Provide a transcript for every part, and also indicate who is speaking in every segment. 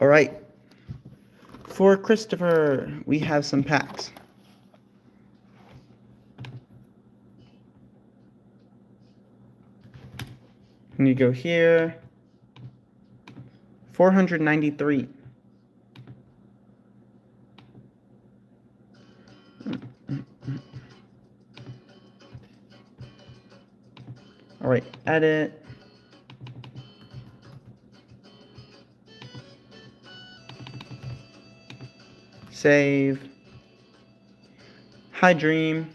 Speaker 1: All right. For Christopher, we have some packs. And you go here. 493. All right, edit. Save. Hi, Dream.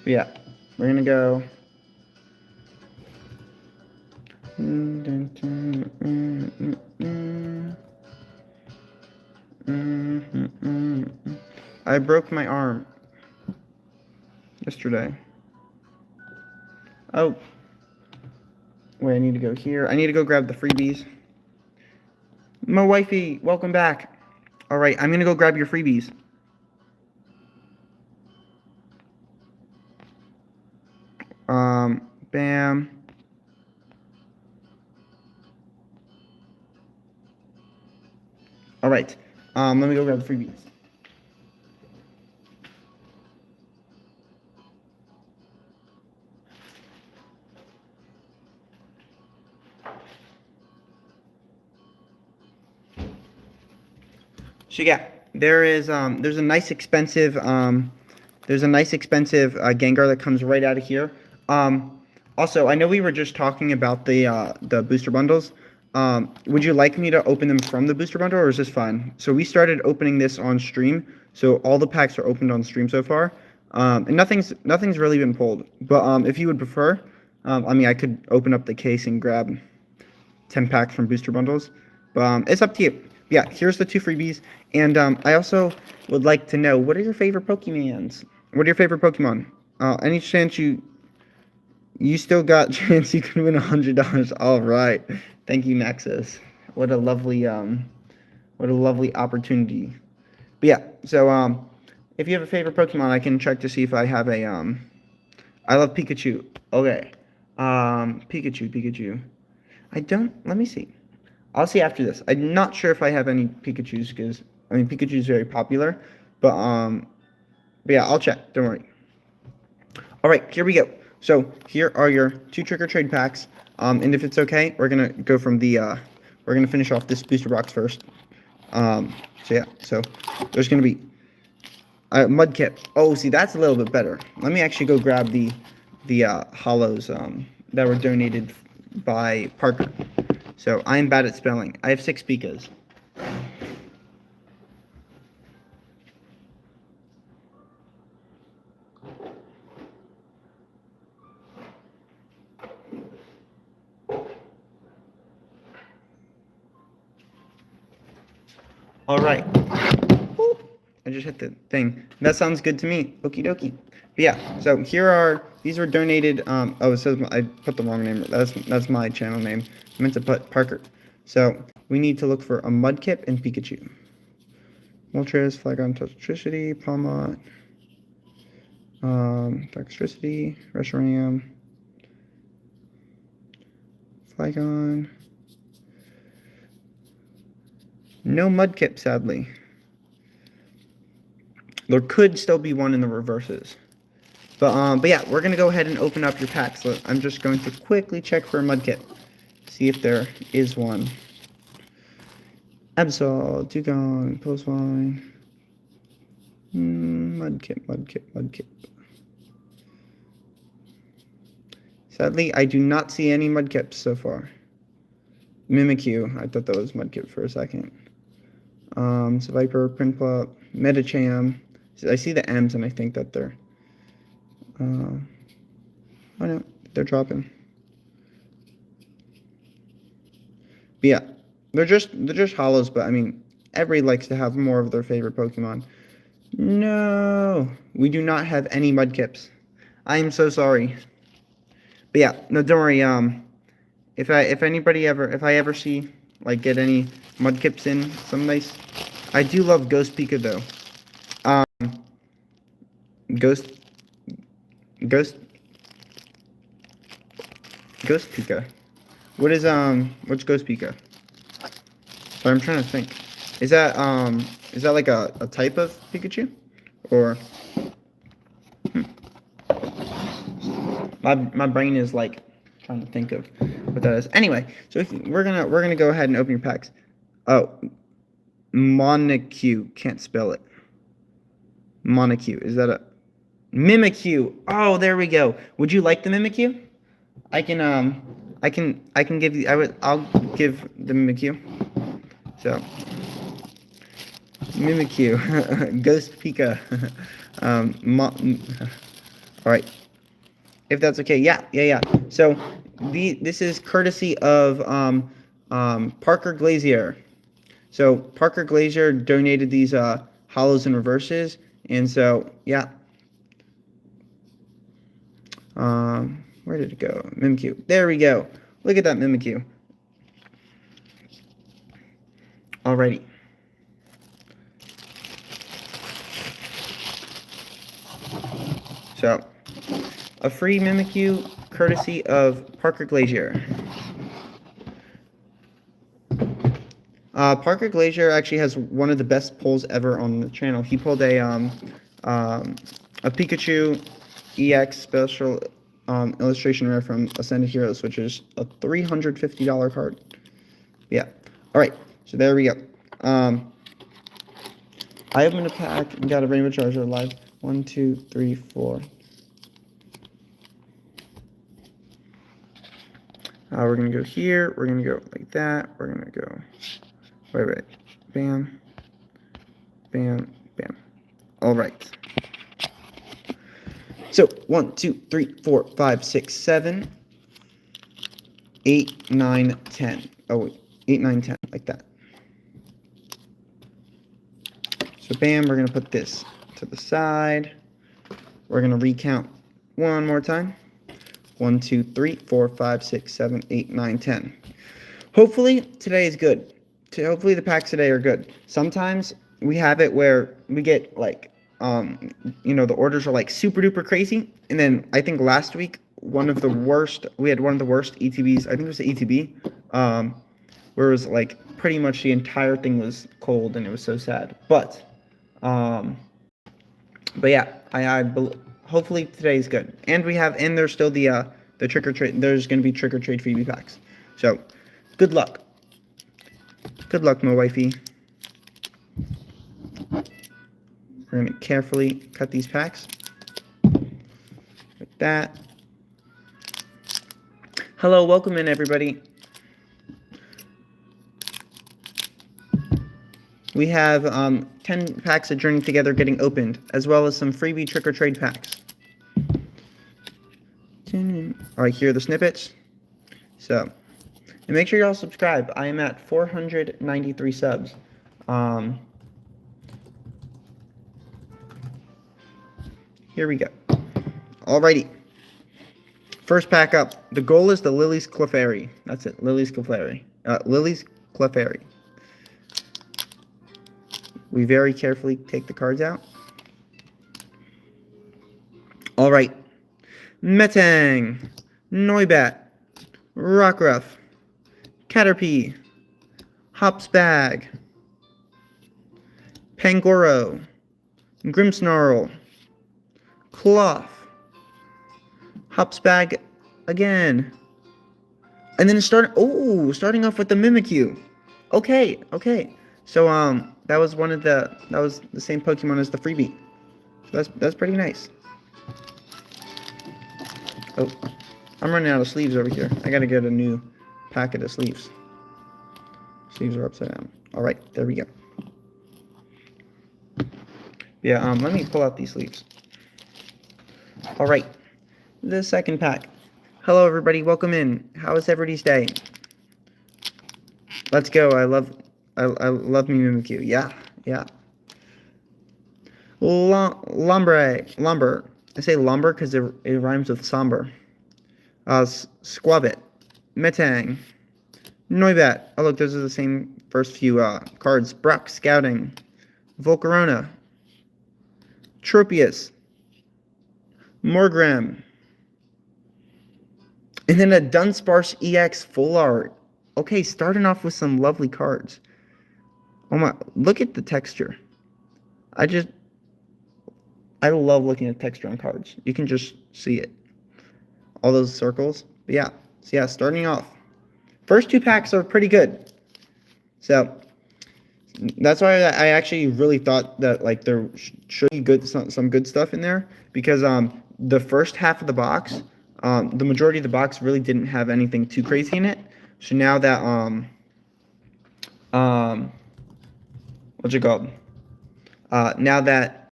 Speaker 1: Yeah, we're gonna go. I broke my arm yesterday. Oh. Wait, I need to go here. I need to go grab the freebies. My wifey, welcome back. All right, I'm gonna go grab your freebies. Bam. All right, let me go grab the freebies. So yeah, there's a nice expensive Gengar that comes right out of here. Also, I know we were just talking about the booster bundles. Would you like me to open them from the booster bundle, or is this fine? So we started opening this on stream, so all the packs are opened on stream so far, and nothing's really been pulled. But if you would prefer, I mean, I could open up the case and grab 10 packs from booster bundles, but it's up to you. Yeah, here's the 2 freebies, and I also would like to know, what are your favorite Pokemons? What are your favorite Pokemon? Any chance you still got chance you could win $100? All right, thank you, Nexus. What a lovely opportunity. But yeah, so if you have a favorite Pokemon, I can check to see if I have a I love Pikachu. Okay, Pikachu. I don't. Let me see. I'll see after this. I'm not sure if I have any Pikachus because I mean Pikachu's very popular, but yeah, I'll check. Don't worry. All right, here we go. So here are your 2 trick or trade packs. And if it's okay, we're gonna go from the we're gonna finish off this booster box first. So yeah, so there's gonna be a Mudkip. Oh, see, that's a little bit better. Let me actually go grab the holos that were donated by Parker. So I'm bad at spelling. I have 6 Pikas. All right. I just hit the thing. That sounds good to me. Okie dokie. But yeah, so these were donated. Oh, it says I put the wrong name. That's my channel name. I meant to put Parker. So we need to look for a Mudkip and Pikachu. Moltres, Flygon, Toxtricity, Palmot, Toxtricity, Reshiram, Flygon. No Mudkip, sadly. There could still be one in the reverses. But yeah, we're going to go ahead and open up your packs. So I'm just going to quickly check for a Mudkip. See if there is one. Absol, Dugong, Postwine. Mudkip. Sadly, I do not see any Mudkips so far. Mimikyu, I thought that was Mudkip for a second. Viper, Prinplup, Medicham. I see the M's and I think that they're... oh no, they're dropping. But yeah, they're just holos, but I mean, everybody likes to have more of their favorite Pokemon. No, we do not have any Mudkips. I am so sorry. But yeah, no, don't worry. if I ever see like get any mudkips in some nice. I do love Ghost Pika though. Ghost Ghost Ghost Pika. What's Ghost Pika? Sorry, I'm trying to think. Is that like a type of Pikachu? Or my brain is like trying to think of what that is. Anyway, so we're gonna go ahead and open your packs. Oh, Monacue, can't spell it. Monacue, is that a Mimikyu? Oh, there we go. Would you like the Mimikyu? I can give you. I'll give the Mimikyu. So Mimikyu, Ghost Pika. All right. If that's okay, yeah. So this is courtesy of Parker Glazier. So Parker Glazier donated these holos and reverses, and so yeah. Where did it go? Mimikyu. There we go. Look at that Mimikyu. Alrighty. So, a free Mimikyu courtesy of Parker Glazier. Parker Glazier actually has one of the best pulls ever on the channel. He pulled a Pikachu EX special illustration rare from Ascended Heroes, which is a $350 card. Yeah. All right. So there we go. I opened a pack and got a Rainbow Charger live. 1, 2, 3, 4. We're gonna go here. We're gonna go like that. We're gonna go. Wait. Bam. Bam. Bam. All right. So 1, 2, 3, 4, 5, 6, 7, 8, 9, 10. Oh wait, 8, 9, 10, like that. So bam, we're gonna put this to the side. We're gonna recount one more time. 1, 2, 3, 4, 5, 6, 7, 8, 9, 10. Hopefully today is good. Hopefully the packs today are good. Sometimes we have it where we get like the orders are like super duper crazy, and then I think last week we had one of the worst ETBs. I think it was the ETB, where it was like pretty much the entire thing was cold, and it was so sad. But yeah, hopefully today's good, and there's still the trick or treat. There's gonna be trick or treat freebie packs. So good luck, my wifey. We're going to carefully cut these packs like that. Hello, welcome in everybody. We have 10 packs of Journey Together getting opened, as well as some freebie trick or trade packs. Alright, here are the snippets. So, and make sure you all subscribe. I am at 493 subs. Here we go. Alrighty. First pack up. The goal is the Lily's Clefairy. That's it. Lily's Clefairy. Lily's Clefairy. We very carefully take the cards out. Alright. Metang. Noibat. Rockruff. Caterpie. Hopsbag. Pangoro. Grimmsnarl. Cloth. Hopsbag again. And then starting off with the Mimikyu. Okay. So that was the same Pokemon as the freebie. So that's pretty nice. Oh, I'm running out of sleeves over here. I gotta get a new packet of sleeves. Sleeves are upside down. Alright, there we go. Yeah, let me pull out these sleeves. Alright, the second pack. Hello everybody, welcome in. How is everybody's day? Let's go. I love me Mimikyu. Yeah. Lumber. I say lumber because it rhymes with somber. Squabbit. Metang. Noibat. Oh, look, those are the same first few cards. Brock, Scouting. Volcarona. Tropius. Morgram. And then a Dunsparce EX full art. Okay, starting off with some lovely cards. Oh my, look at the texture. I love looking at texture on cards. You can just see it. All those circles. But yeah, so yeah, starting off. First two packs are pretty good. So that's why I actually really thought that like there should be some good stuff in there, because the first half of the box, the majority of the box really didn't have anything too crazy in it. So now that what's it called? Now that,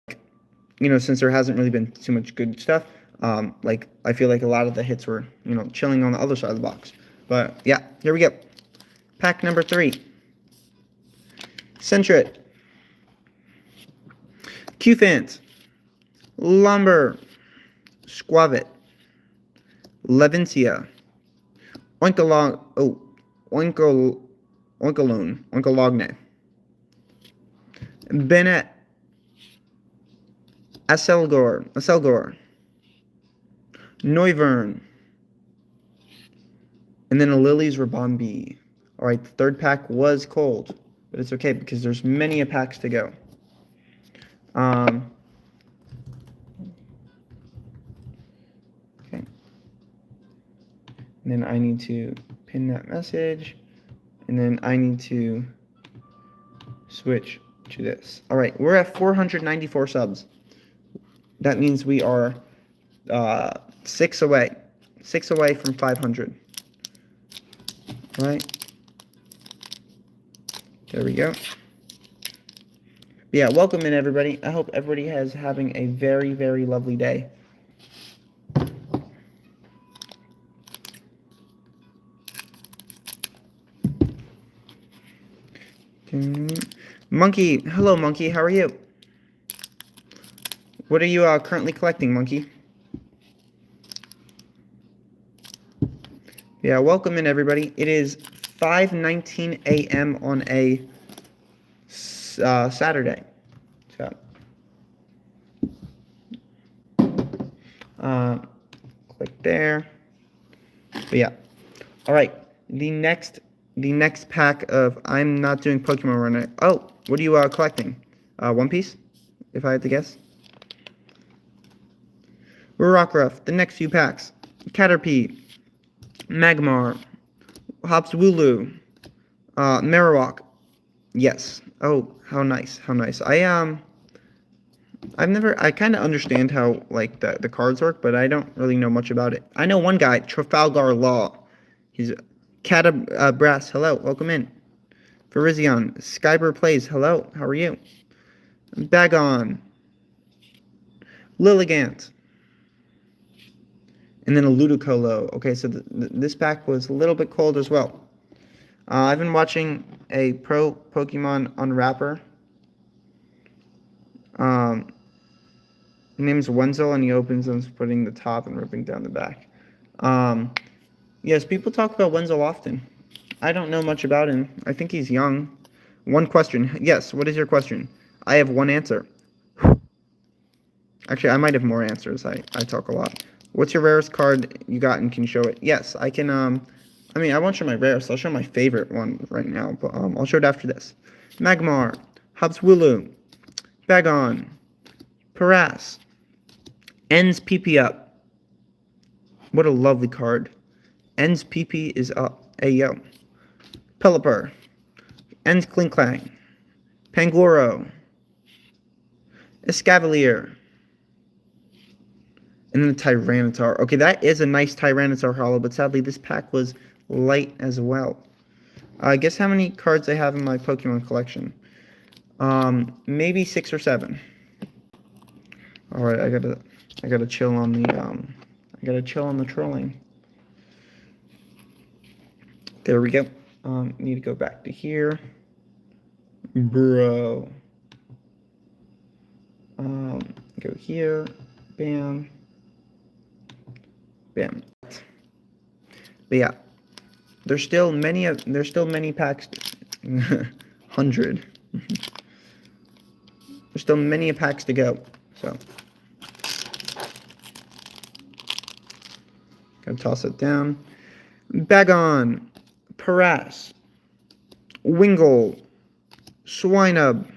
Speaker 1: you know, since there hasn't really been too much good stuff, like I feel like a lot of the hits were, you know, chilling on the other side of the box. But yeah, here we go. Pack number 3. Sentret. Q-Fant. Lumber. Squavit. Levincia. Oinkologne. Bennett. Aselgor. Noivern. And then a Lily's Rabombi. Alright, the third pack was cold, but it's okay because there's many a packs to go. Okay. And then I need to pin that message, and then I need to switch to this. Alright, we're at 494 subs. That means we are 6 away. 6 away from 500. Alright. There we go. But yeah, welcome in everybody. I hope everybody is having a very, very lovely day. Monkey. Hello, Monkey. How are you? What are you currently collecting, Monkey? Yeah, welcome in everybody. It is 5:19 a.m. on a Saturday. So, click there. But yeah, all right. The next pack of I'm not doing Pokemon right now. Oh, what are you collecting? One Piece, if I had to guess. Rockruff. The next few packs: Caterpie, Magmar, Hopswooloo, Marowak. Yes. Oh, how nice. How nice. I kind of understand how, like, the cards work, but I don't really know much about it. I know one guy, Trafalgar Law. He's Brass. Hello. Welcome in. Virizion. Skyber Plays. Hello. How are you? Bagon. Lilligant. And then a Ludicolo. Okay, so this pack was a little bit cold as well. I've been watching a pro Pokemon unwrapper. His name's Wenzel, and he opens them, putting the top and ripping down the back. Yes, people talk about Wenzel often. I don't know much about him. I think he's young. One question. Yes, what is your question? I have one answer. Actually, I might have more answers. I talk a lot. What's your rarest card you got, and can you show it? Yes, I can. I mean, I won't show my rarest. I'll show my favorite one right now, but I'll show it after this. Magmar, Hopswooloo, Bagon, Paras, Ends PP up. What a lovely card. Ends PP is up. Ayo. Pelipper, Ends Klinklang, Pangoro, Escavalier. And then the Tyranitar. Okay, that is a nice Tyranitar holo, but sadly this pack was light as well. Guess how many cards I have in my Pokemon collection? Maybe 6 or 7. All right, I gotta chill on the trolling. There we go. Need to go back to here, bro. Go here. Bam. Bam. But yeah, There's still many packs. 100. There's still many packs to go. So, gotta toss it down. Bagon, Paras, Wingle, Swinub,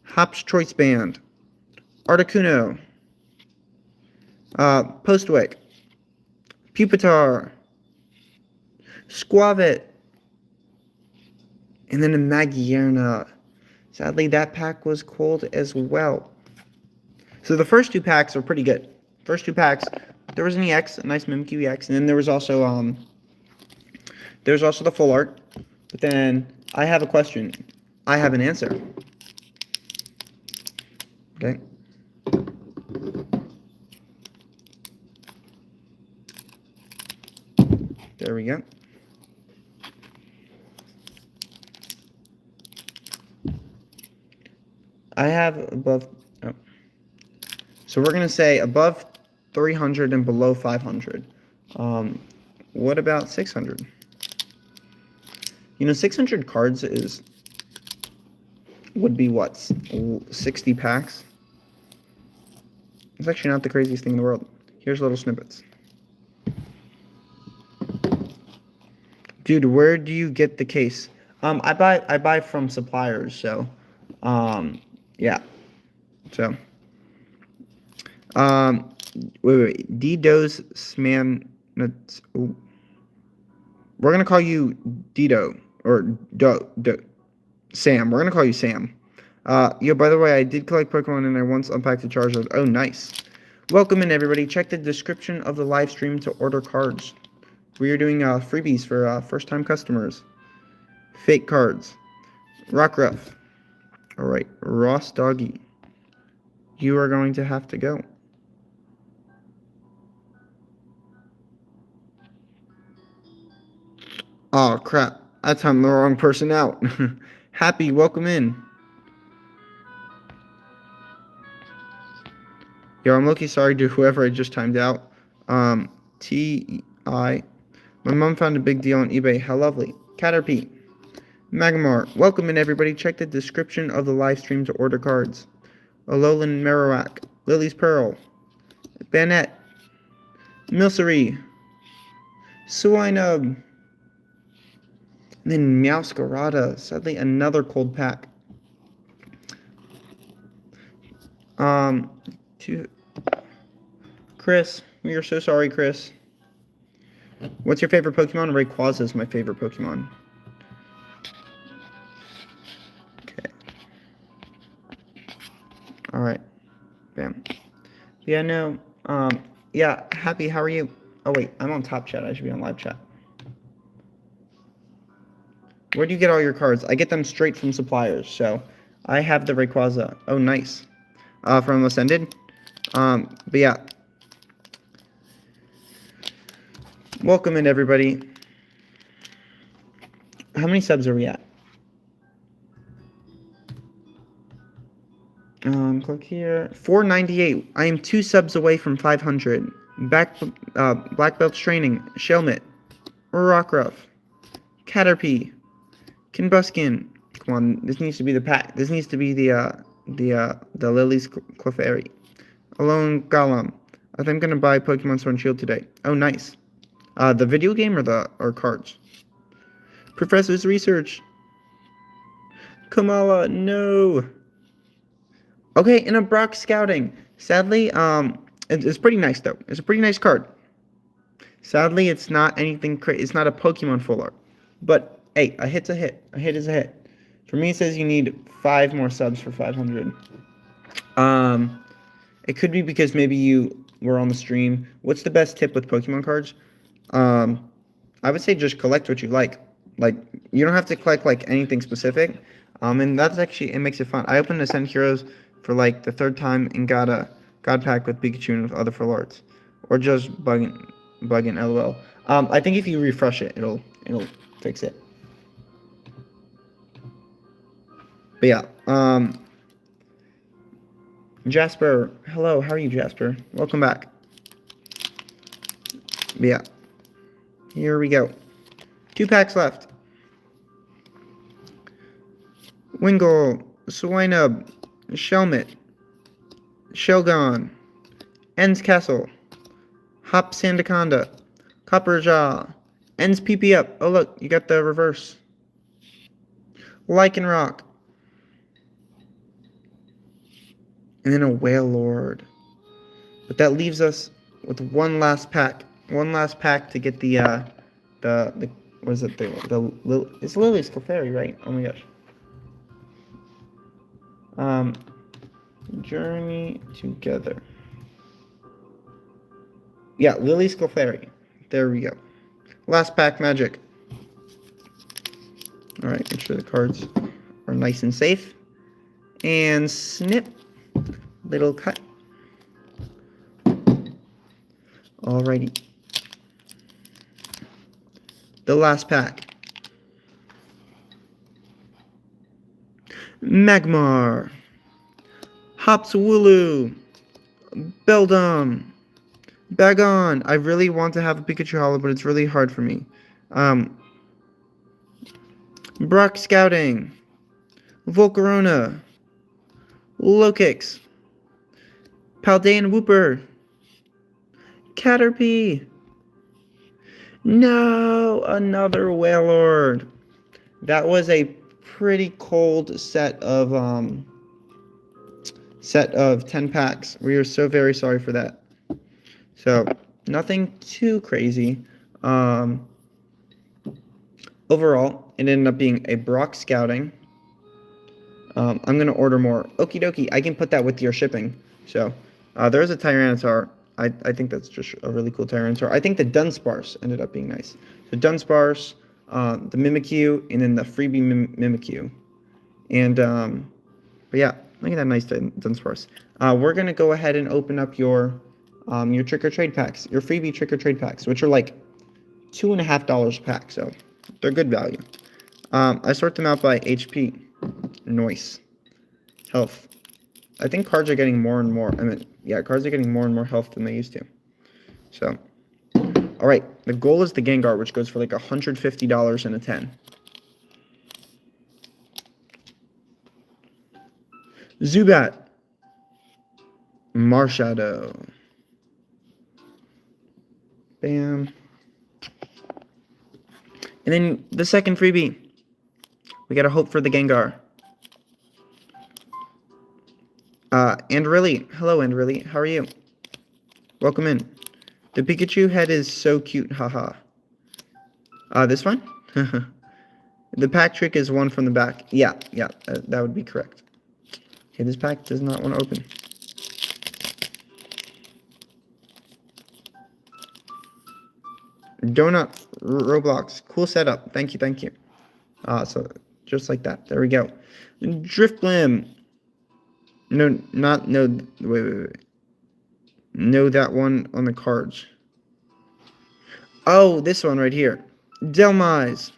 Speaker 1: Hop's Choice Band, Articuno, Postwick, Pupitar, Squavit, and then a Magierna. Sadly, that pack was cold as well. So the first two packs are pretty good. First two packs, there was an EX, a nice Mimikyu EX, and then there was also the full art. But then I have a question. I have an answer. Okay. There we go. I have above, oh. So we're going to say above 300 and below 500. What about 600? 600 cards would be what? 60 packs? It's actually not the craziest thing in the world. Here's little snippets. Dude, where do you get the case? I buy from suppliers, so yeah. So wait. Dido's Sman. We're gonna call you Dido or Sam. We're gonna call you Sam. Yo, by the way, I did collect Pokemon and I once unpacked a Charizard. Oh, nice. Welcome in, everybody. Check the description of the live stream to order cards. We are doing freebies for first-time customers. Fake cards. Rockruff. All right, Ross Doggy. You are going to have to go. Oh, crap. I timed the wrong person out. Happy, welcome in. Yo, I'm low-key sorry to whoever I just timed out. T.I. My mom found a big deal on eBay. How lovely. Caterpie. Magmar. Welcome in, everybody. Check the description of the live stream to order cards. Alolan Marowak. Lily's Pearl. Banette. Milcery. Swinub. And then Meowscarada. Sadly, another cold pack. Chris. We are so sorry, Chris. What's your favorite Pokemon? Rayquaza is my favorite Pokemon. Okay. Alright. Bam. Yeah, no. Yeah, Happy, how are you? Oh, wait. I'm on top chat. I should be on live chat. Where do you get all your cards? I get them straight from suppliers, so I have the Rayquaza. Oh, nice. From Ascended. But yeah. Welcome in, everybody. How many subs are we at? Click here. 498. I am 2 subs away from 500. Black Belt Training. Shelmet. Rockruff. Caterpie. Kinbuskin. Come on, this needs to be the pack. This needs to be the Lily's Clefairy. Alone Golem. I think I'm gonna buy Pokemon Sword and Shield today. Oh, nice. The video game or cards? Professor's Research. Kamala, no. Okay, and a Brock Scouting. Sadly, it's pretty nice though. It's a pretty nice card. Sadly, it's not anything crazy. It's not a Pokemon full art. But hey, a hit's a hit. A hit is a hit. For me, it says you need 5 more subs for 500. It could be because maybe you were on the stream. What's the best tip with Pokemon cards? I would say just collect what you like. Like, you don't have to collect, like, anything specific. And that's actually, it makes it fun. I opened Ascend Heroes for, like, the 3rd time and got a God Pack with Pikachu and with other full arts. Or just bugging LOL. I think if you refresh it, it'll fix it. But yeah, Jasper, hello, how are you, Jasper? Welcome back. But yeah, here we go. 2 packs left. Wingull, Swinub, Shelmet, Shelgon, Ends Castle, Hop Sandaconda, Copperjaw, Ends PP up. Oh look, you got the reverse. Lycanroc. And then a Wailord. But that leaves us with one last pack. One last pack to get the what is it? It's Lily's Clefairy, right? Oh my gosh. Journey Together. Yeah, Lily's Clefairy. There we go. Last pack magic. Alright, make sure the cards are nice and safe. And snip. Little cut. Alrighty. The last pack. Magmar. Hopswooloo. Beldum. Bagon. I really want to have a Pikachu Holo, but it's really hard for me. Brock Scouting. Volcarona. Lokix. Paldea and Wooper. Caterpie. No, another Wailord. That was a pretty cold set of 10 packs. We are so very sorry for that. So, nothing too crazy. Overall, it ended up being a Brock Scouting. I'm going to order more. Okie dokie, I can put that with your shipping. So, there is a Tyranitar. I think that's just a really cool Tyranitar. I think the Dunsparce ended up being nice. So, Dunsparce, the Mimikyu, and then the freebie Mimikyu. And, but yeah, look at that nice Dunsparce. We're going to go ahead and open up your Trick or Trade packs, your freebie Trick or Trade packs, which are like $2.50 a pack, so they're good value. I sort them out by HP, Noise, Health. I think cards are getting more and more. Cards are getting more and more health than they used to. So, all right, the goal is the Gengar, which goes for like $150 and a 10. Zubat, Marshadow. Bam. And then the second freebie. We gotta hope for the Gengar. Andrilly. Hello, Andrilly. How are you? Welcome in. The Pikachu head is so cute, haha. This one? The pack trick is one from the back. Yeah, that would be correct. Okay, this pack does not want to open. Donut Roblox. Cool setup. Thank you. So just like that. There we go. Drifblim. No, wait. No, that one on the cards. Oh, this one right here. Delmise.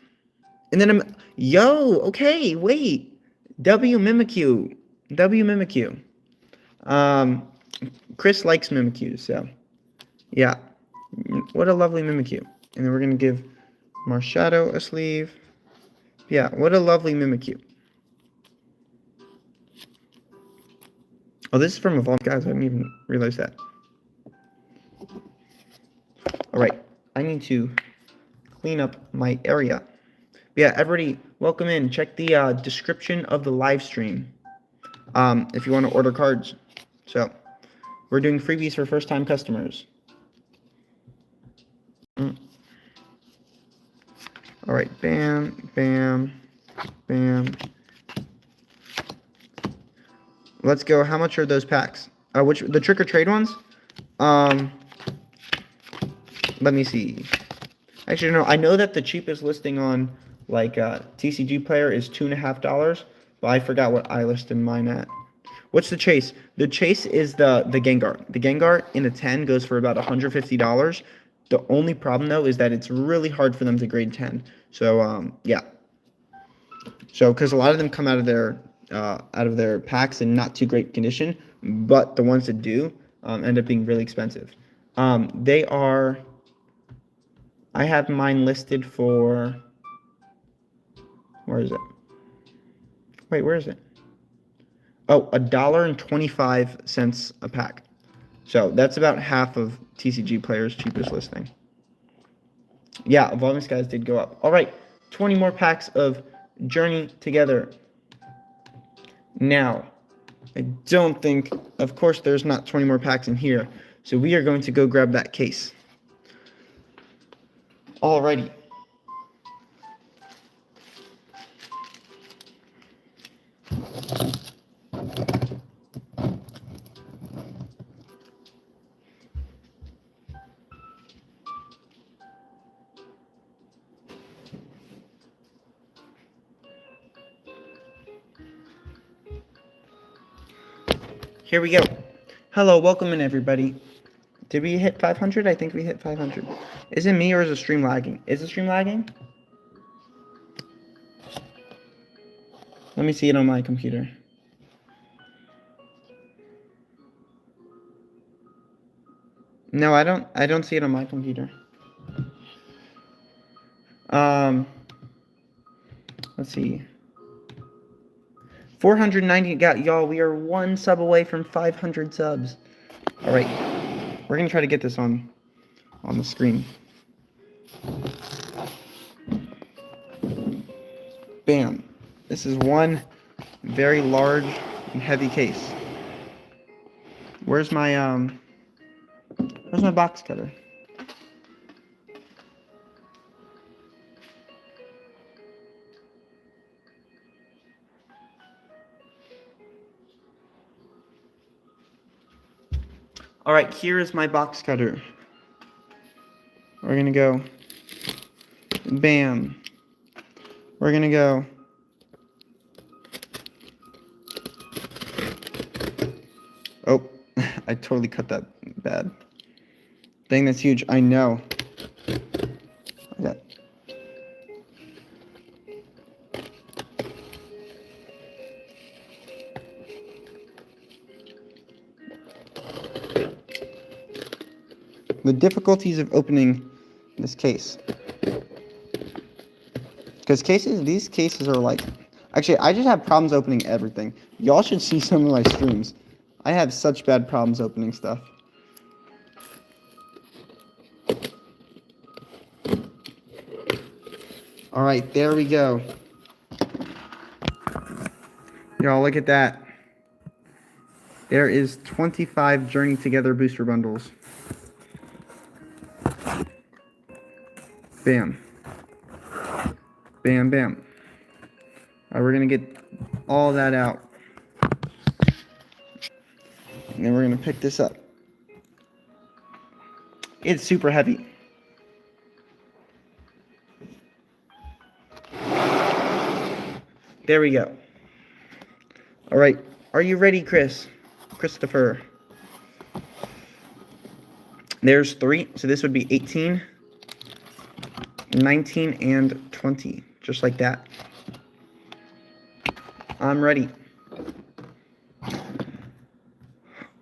Speaker 1: And then okay, wait. W Mimikyu. Chris likes Mimikyu, so yeah. What a lovely Mimikyu. And then we're gonna give Marshadow a sleeve. Yeah, what a lovely Mimikyu. Oh, this is from Evolved, guys. I didn't even realize that. Alright, I need to clean up my area. But yeah, everybody, welcome in. Check the description of the live stream if you want to order cards. So, we're doing freebies for first-time customers. Alright, bam. Let's go. How much are those packs? The Trick or Trade ones? Let me see. Actually, no. I know that the cheapest listing on like TCG Player is $2.50, but I forgot what I listed mine at. What's the chase? The chase is the Gengar. The Gengar in a 10 goes for about $150. The only problem though is that it's really hard for them to grade 10. So yeah. So because a lot of them come out of their packs in not too great condition, but the ones that do end up being really expensive. They are. I have mine listed for Where is it? Wait, where is it? Oh, $1.25 a pack. So that's about half of TCG Player's cheapest listing. Yeah, Evolving Skies did go up. All right, 20 more packs of Journey Together. Now, I don't think, of course, there's not 20 more packs in here. So we are going to go grab that case. Alrighty. Here we go. Hello, welcome in everybody. Did we hit 500? I think we hit 500. Is it me or is the stream lagging? Is the stream lagging? Let me see it on my computer. No, I don't see it on my computer. Let's see. 490 y'all, we are one sub away from 500 subs. All right. We're going to try to get this on the screen. Bam. This is one very large and heavy case. Where's my box cutter? All right, here is my box cutter. We're going to go bam. We're going to go oh, I totally cut that bad. Dang, that's huge. I know. Okay. The difficulties of opening this case. Because these cases are like... Actually, I just have problems opening everything. Y'all should see some of my streams. I have such bad problems opening stuff. Alright, there we go. Y'all, look at that. There is 25 Journey Together booster bundles. Bam. Bam, bam. Alright, we're going to get all that out. And then we're going to pick this up. It's super heavy. There we go. Alright, are you ready, Christopher? There's 3, so this would be 18, 19, and 20. Just like that. I'm ready.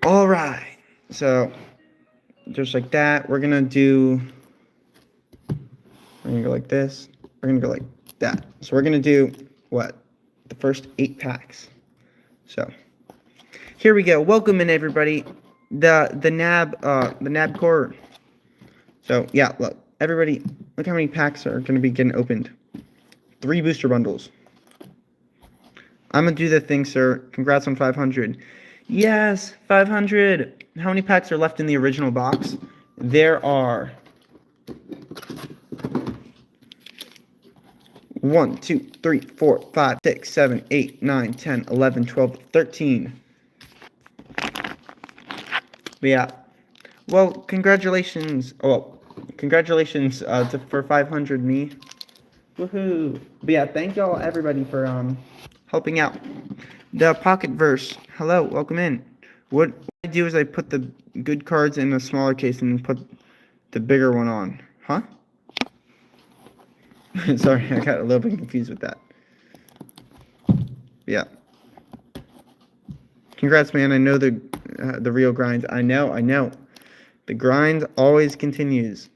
Speaker 1: Alright, so just like that, we're gonna go like this, we're gonna go like that. So we're gonna do what? The first 8 packs. So here we go. Welcome in everybody. The NAB core. So yeah, look, everybody, look how many packs are gonna be getting opened. 3 booster bundles. I'm gonna do the thing, sir. Congrats on 500. Yes, 500. How many packs are left in the original box? There are 1, 2, 3, 4, 5, 6, 7, 8, 9, 10, 11, 12, 13. But yeah. Well, congratulations. Oh, congratulations for 500 me. Woohoo. But yeah, thank y'all everybody for helping out. The Pocket Verse. Hello, welcome in. What I do is I put the good cards in a smaller case and put the bigger one on. Huh? Sorry, I got a little bit confused with that. Yeah. Congrats, man. I know the real grind. I know. The grind always continues.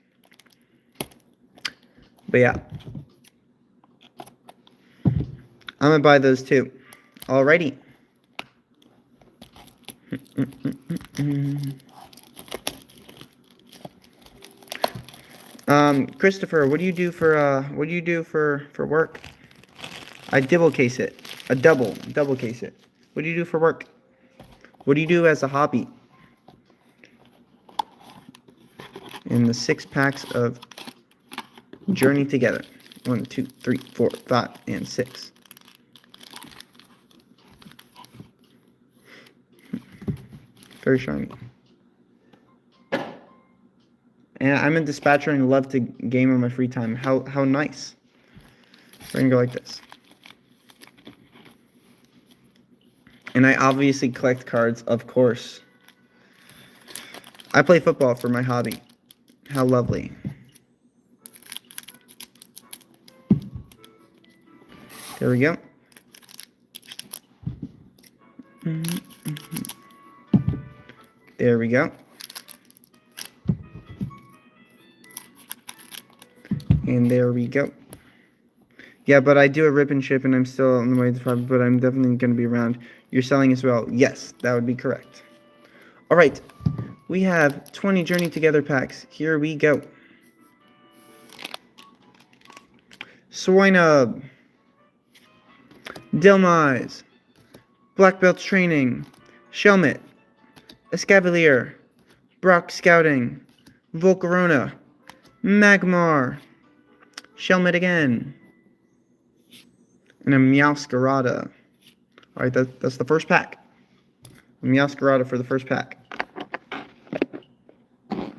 Speaker 1: But yeah. I'm gonna buy those too. Alrighty. Christopher, what do you do for work? I double case it. A double case it. What do you do for work? What do you do as a hobby? In the 6 packs of Journey Together. 1, 2, 3, 4, 5, and 6. Very shiny. And I'm a dispatcher and love to game on my free time. How nice. We're gonna go like this. And I obviously collect cards, of course. I play football for my hobby. How lovely. There we go. There we go. And there we go. Yeah, but I do a rip and ship and I'm still on the way to 5, but I'm definitely going to be around. You're selling as well. Yes, that would be correct. All right. We have 20 Journey Together packs. Here we go. Swinub. Dilmize. Black Belts Training. Shelmet. Escavalier. Brock Scouting. Volcarona. Magmar. Shelmet again. And a Meowscarada. Alright, that's the first pack. A Meowscarada for the first pack. But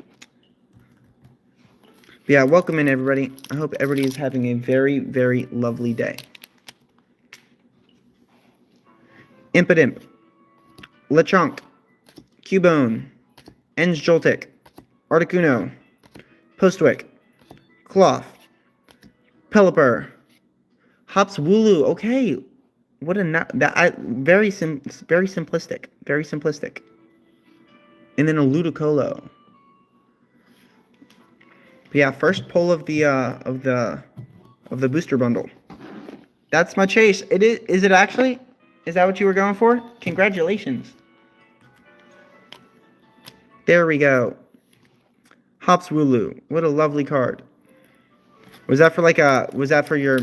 Speaker 1: yeah, welcome in everybody. I hope everybody is having a very, very lovely day. Impidimp. Lechonk. Cubone. Ens Joltik. Articuno. Postwick. Cloth. Pelipper. Hops Wooloo. Okay. What a very simplistic. Very simplistic. And then a Ludicolo. But yeah, first pull of the booster bundle. That's my chase. Is it actually? Is that what you were going for? Congratulations. There we go. Hops Wooloo. What a lovely card. Was that for your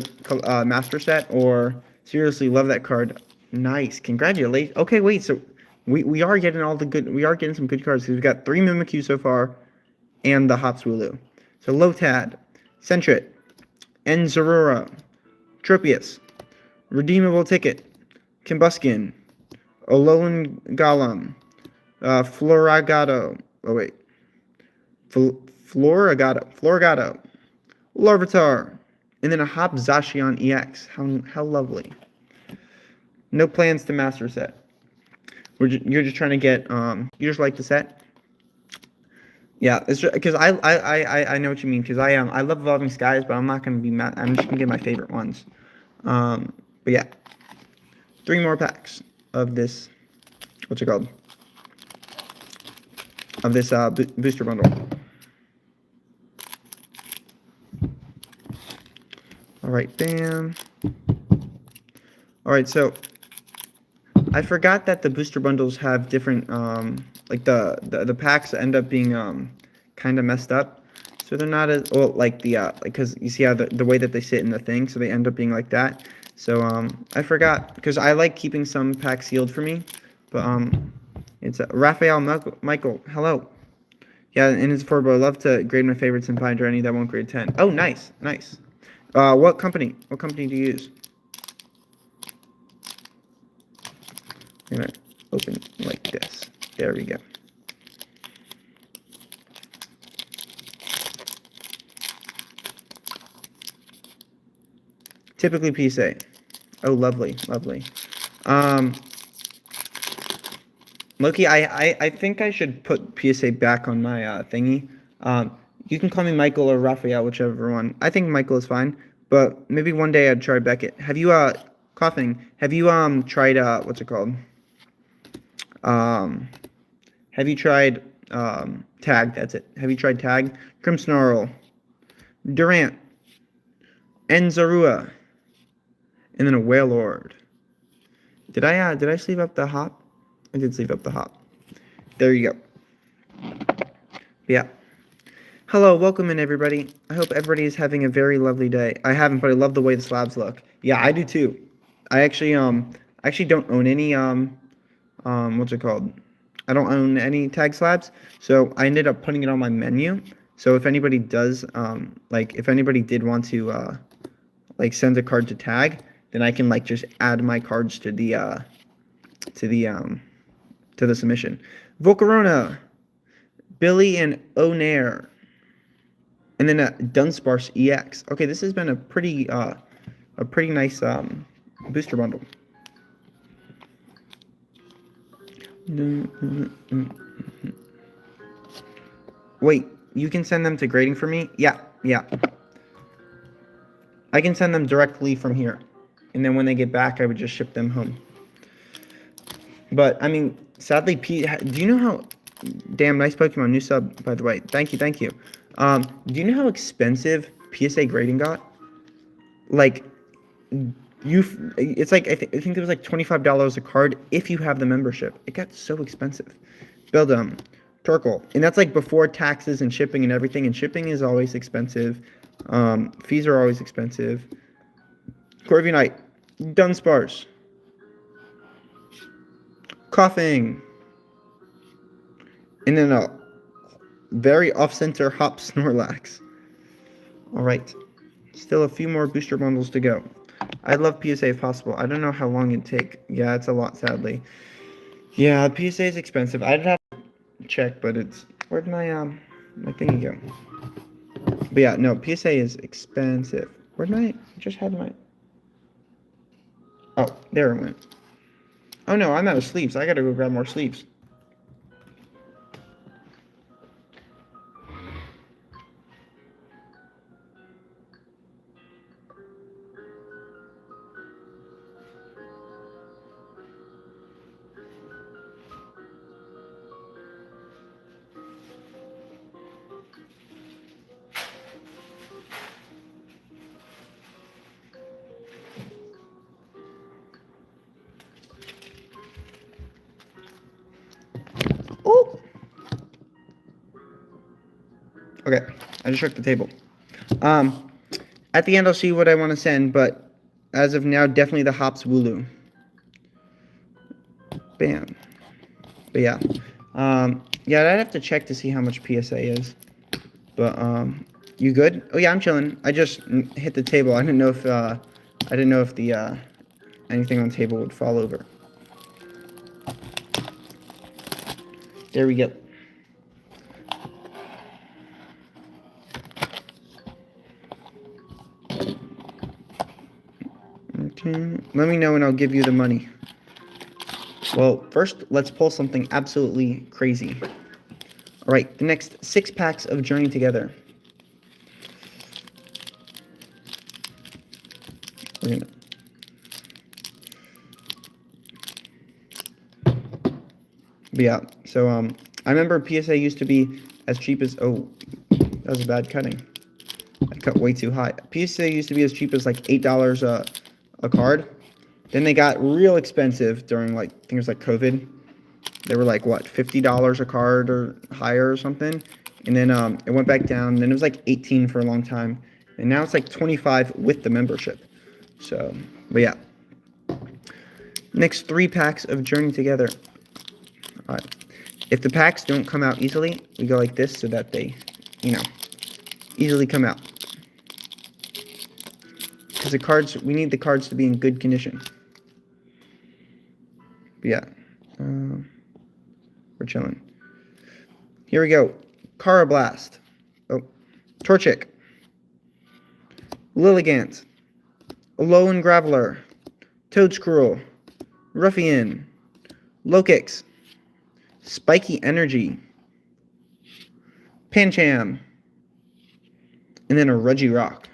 Speaker 1: master set, or seriously love that card? Nice. Congratulations. Okay, wait. So we are getting some good cards, because we've got 3 Mimikyu so far and the Hops Wooloo. So Lotad, Sentret, Enzarura, Tropius, Redeemable Ticket, Combuskin, Alolan Golem, Floragato. Oh wait. Floragato. Larvitar, and then a Hop Zacian EX. How lovely. No plans to master set. You're just trying to get you just like the set. Yeah, it's because I know what you mean, because I love Evolving Skies, but I'm not gonna be mad. I'm just gonna get my favorite ones. But yeah, 3 more packs of this. What's it called? Of this booster bundle. Alright, bam. Alright, so I forgot that the booster bundles have different, like the packs end up being kind of messed up. So they're not as, well, like because you see how the way that they sit in the thing, so they end up being like that. So I forgot, because I like keeping some packs sealed for me. But it's Raphael Michael, hello. Yeah, and it's affordable. I love to grade my favorites in Pine Journey that won't grade 10. Oh, nice, nice. What company? What company do you use? I'm gonna open like this. There we go. Typically PSA. Oh, lovely, lovely. Loki, I think I should put PSA back on my thingy. You can call me Michael or Raphael, whichever one. I think Michael is fine, but maybe one day I'd try Beckett. Have you coughing? Have you tried what's it called? Have you tried Tag? That's it. Have you tried Tag? Grimmsnarl, Durant, Enzarua, and then a Wailord. Did I sleeve up the hop? I did sleeve up the hop. There you go. Yeah. Hello, welcome in everybody. I hope everybody is having a very lovely day. I haven't, but I love the way the slabs look. Yeah, I do too. I actually don't own any what's it called? I don't own any tag slabs, so I ended up putting it on my menu. So if anybody does like if anybody did want to like send a card to tag, then I can like just add my cards to the submission. Volcarona, Billy and Onair. And then a Dunsparce EX. Okay, this has been a pretty nice booster bundle. Wait, you can send them to grading for me? Yeah. I can send them directly from here. And then when they get back, I would just ship them home. But, I mean, sadly, do you know how... Damn, nice Pokemon. New sub, by the way. Thank you. Do you know how expensive PSA grading got? Like, it's like, I think it was like $25 a card if you have the membership. It got so expensive. Beldum, Turkle. And that's like before taxes and shipping and everything. And shipping is always expensive. Fees are always expensive. Corviknight, Dunsparce. Coughing. And then a very off-center Hop Snorlax. Alright. Still a few more booster bundles to go. I'd love PSA if possible. I don't know how long it'd take. Yeah, it's a lot, sadly. Yeah, PSA is expensive. I'd have to check, but it's... Where'd my thingy go? But yeah, no, PSA is expensive. Where'd my... I just had my... Oh, there it went. Oh no, I'm out of sleeves. I gotta go grab more sleeves. Okay, I just shook the table. At the end, I'll see what I want to send, but as of now, definitely the Hops Wooloo. Bam. But yeah. Yeah, I'd have to check to see how much PSA is. But, you good? Oh yeah, I'm chilling. I just hit the table. I didn't know if the, anything on the table would fall over. There we go. Okay, let me know and I'll give you the money. Well, first, let's pull something absolutely crazy. Alright, the next 6 packs of Journey Together. We're gonna... But yeah, so, I remember PSA used to be as cheap as... Oh, that was a bad cutting. I cut way too high. PSA used to be as cheap as, like, $8 a card. Then they got real expensive during, like, I think it was, like, COVID. They were, like, what, $50 a card or higher or something? And then it went back down. Then it was, like, 18 for a long time. And now it's, like, 25 with the membership. So, but yeah. Next 3 packs of Journey Together. Alright. If the packs don't come out easily, we go like this so that they, you know, easily come out. Because the cards, we need the cards to be in good condition. But yeah. We're chilling. Here we go. Carablast. Oh. Torchic. Lilligant. Alolan Graveler. Toedscruel. Ruffian. Lokix. Spiky Energy. Pancham. And then a Regirock.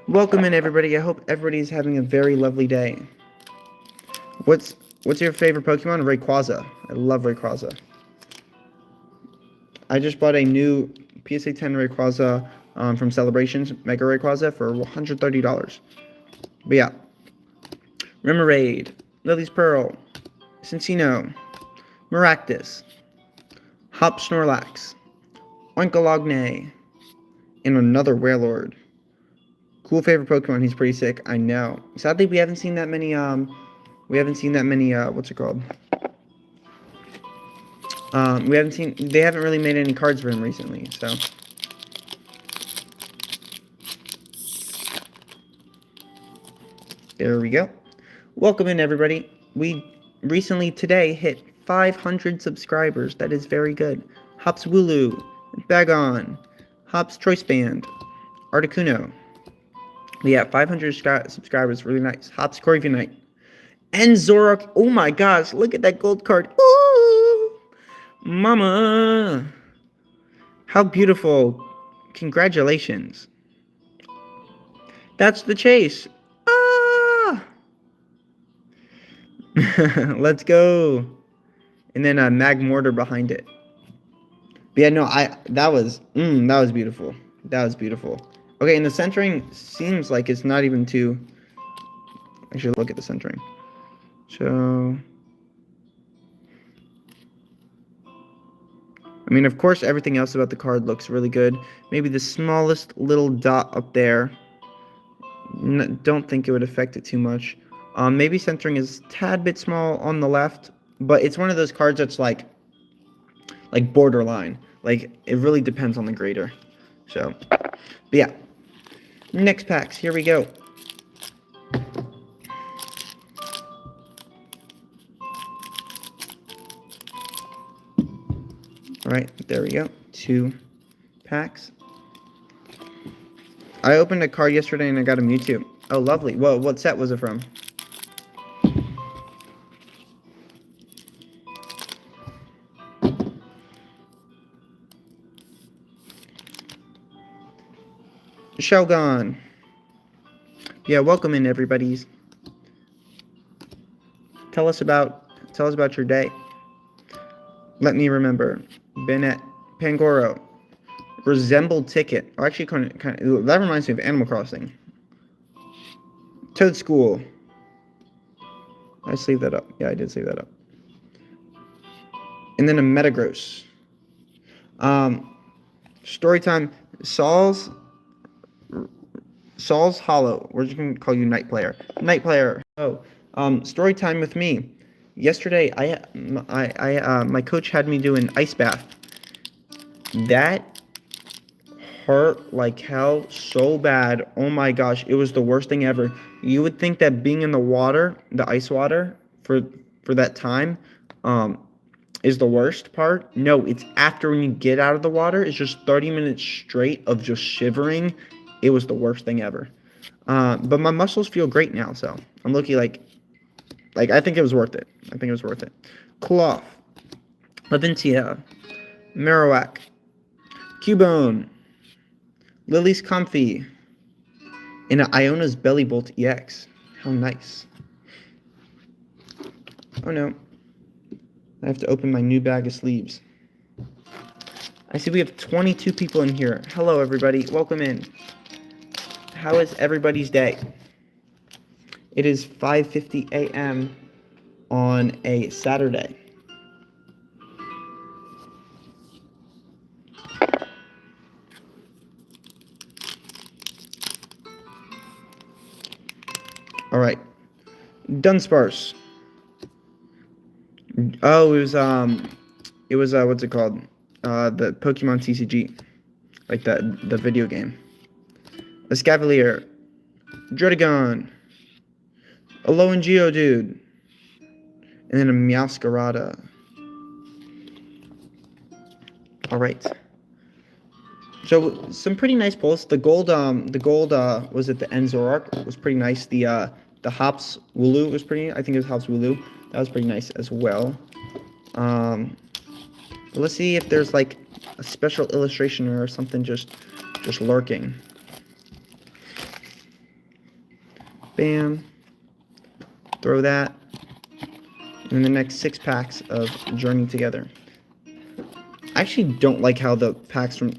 Speaker 1: Welcome in, everybody. I hope everybody's having a very lovely day. What's your favorite Pokemon? Rayquaza. I love Rayquaza. I just bought a new PSA 10 Rayquaza from Celebrations, Mega Rayquaza for $130. But yeah, Remoraid, Lily's Pearl, Cincino, Maractus, Hop Snorlax, Oinkologne, and another Wailord. Cool favorite Pokemon. He's pretty sick. I know. Sadly, we haven't seen that many. What's it called? We haven't seen. They haven't really made any cards for him recently. So. There we go. Welcome in, everybody. We recently today hit 500 subscribers. That is very good. Hops Wooloo, Bagon, Hops Choice Band, Articuno. Yeah, 500 subscribers, really nice. Hops Corviknight. And Zoroark. Oh my gosh, look at that gold card. Ooh, mama. How beautiful. Congratulations. That's the chase. Ah. Let's go. And then a Magmortar behind it. But yeah, no, that was beautiful. That was beautiful. Okay, and the centering seems like it's not even too... Actually, look at the centering. So... I mean, of course, everything else about the card looks really good. Maybe the smallest little dot up there. Don't think it would affect it too much. Maybe centering is a tad bit small on the left. But it's one of those cards that's like borderline. Like, it really depends on the grader. So, but yeah. Next packs, here we go. Alright, there we go. 2 packs. I opened a card yesterday and I got a Mewtwo. Oh, lovely. Whoa, what set was it from? Shogun. Yeah, welcome in, everybody's. Tell us about your day. Let me remember. Bennett, Pangoro, Resembled Ticket. Oh, actually, kind of, that reminds me of Animal Crossing. Toad School. I saved that up. Yeah, I did save that up. And then a Metagross. Storytime. Saul's Holo. We're just gonna call you Night Player. Night Player. Oh, story time with me. Yesterday, my coach had me do an ice bath. That hurt like hell, so bad. Oh my gosh, it was the worst thing ever. You would think that being in the water, the ice water, for that time, is the worst part. No, it's after when you get out of the water. It's just 30 minutes straight of just shivering. It was the worst thing ever. But my muscles feel great now, so I'm looking like I think it was worth it. I think it was worth it. Cloth, Leventia, Marowak, Cubone, Lily's Comfy, and an Iona's Bellybolt EX. How nice. Oh no. I have to open my new bag of sleeves. I see we have 22 people in here. Hello, everybody. Welcome in. How is everybody's day? It is 5:50 a.m. on a Saturday. All right. Dunsparce. Oh, it was what's it called? The Pokemon TCG, like the video game. A Escavalier, Druddigon, a Alolan Geodude, and then a Meowscarada. Alright. So some pretty nice pulls. The gold was at the end Zoroark was pretty nice. The Hops Wooloo was pretty, I think it was Hops Wooloo. That was pretty nice as well. Let's see if there's like a special illustration or something just lurking. Bam. Throw that. And the next 6 packs of Journey Together. I actually don't like how the packs from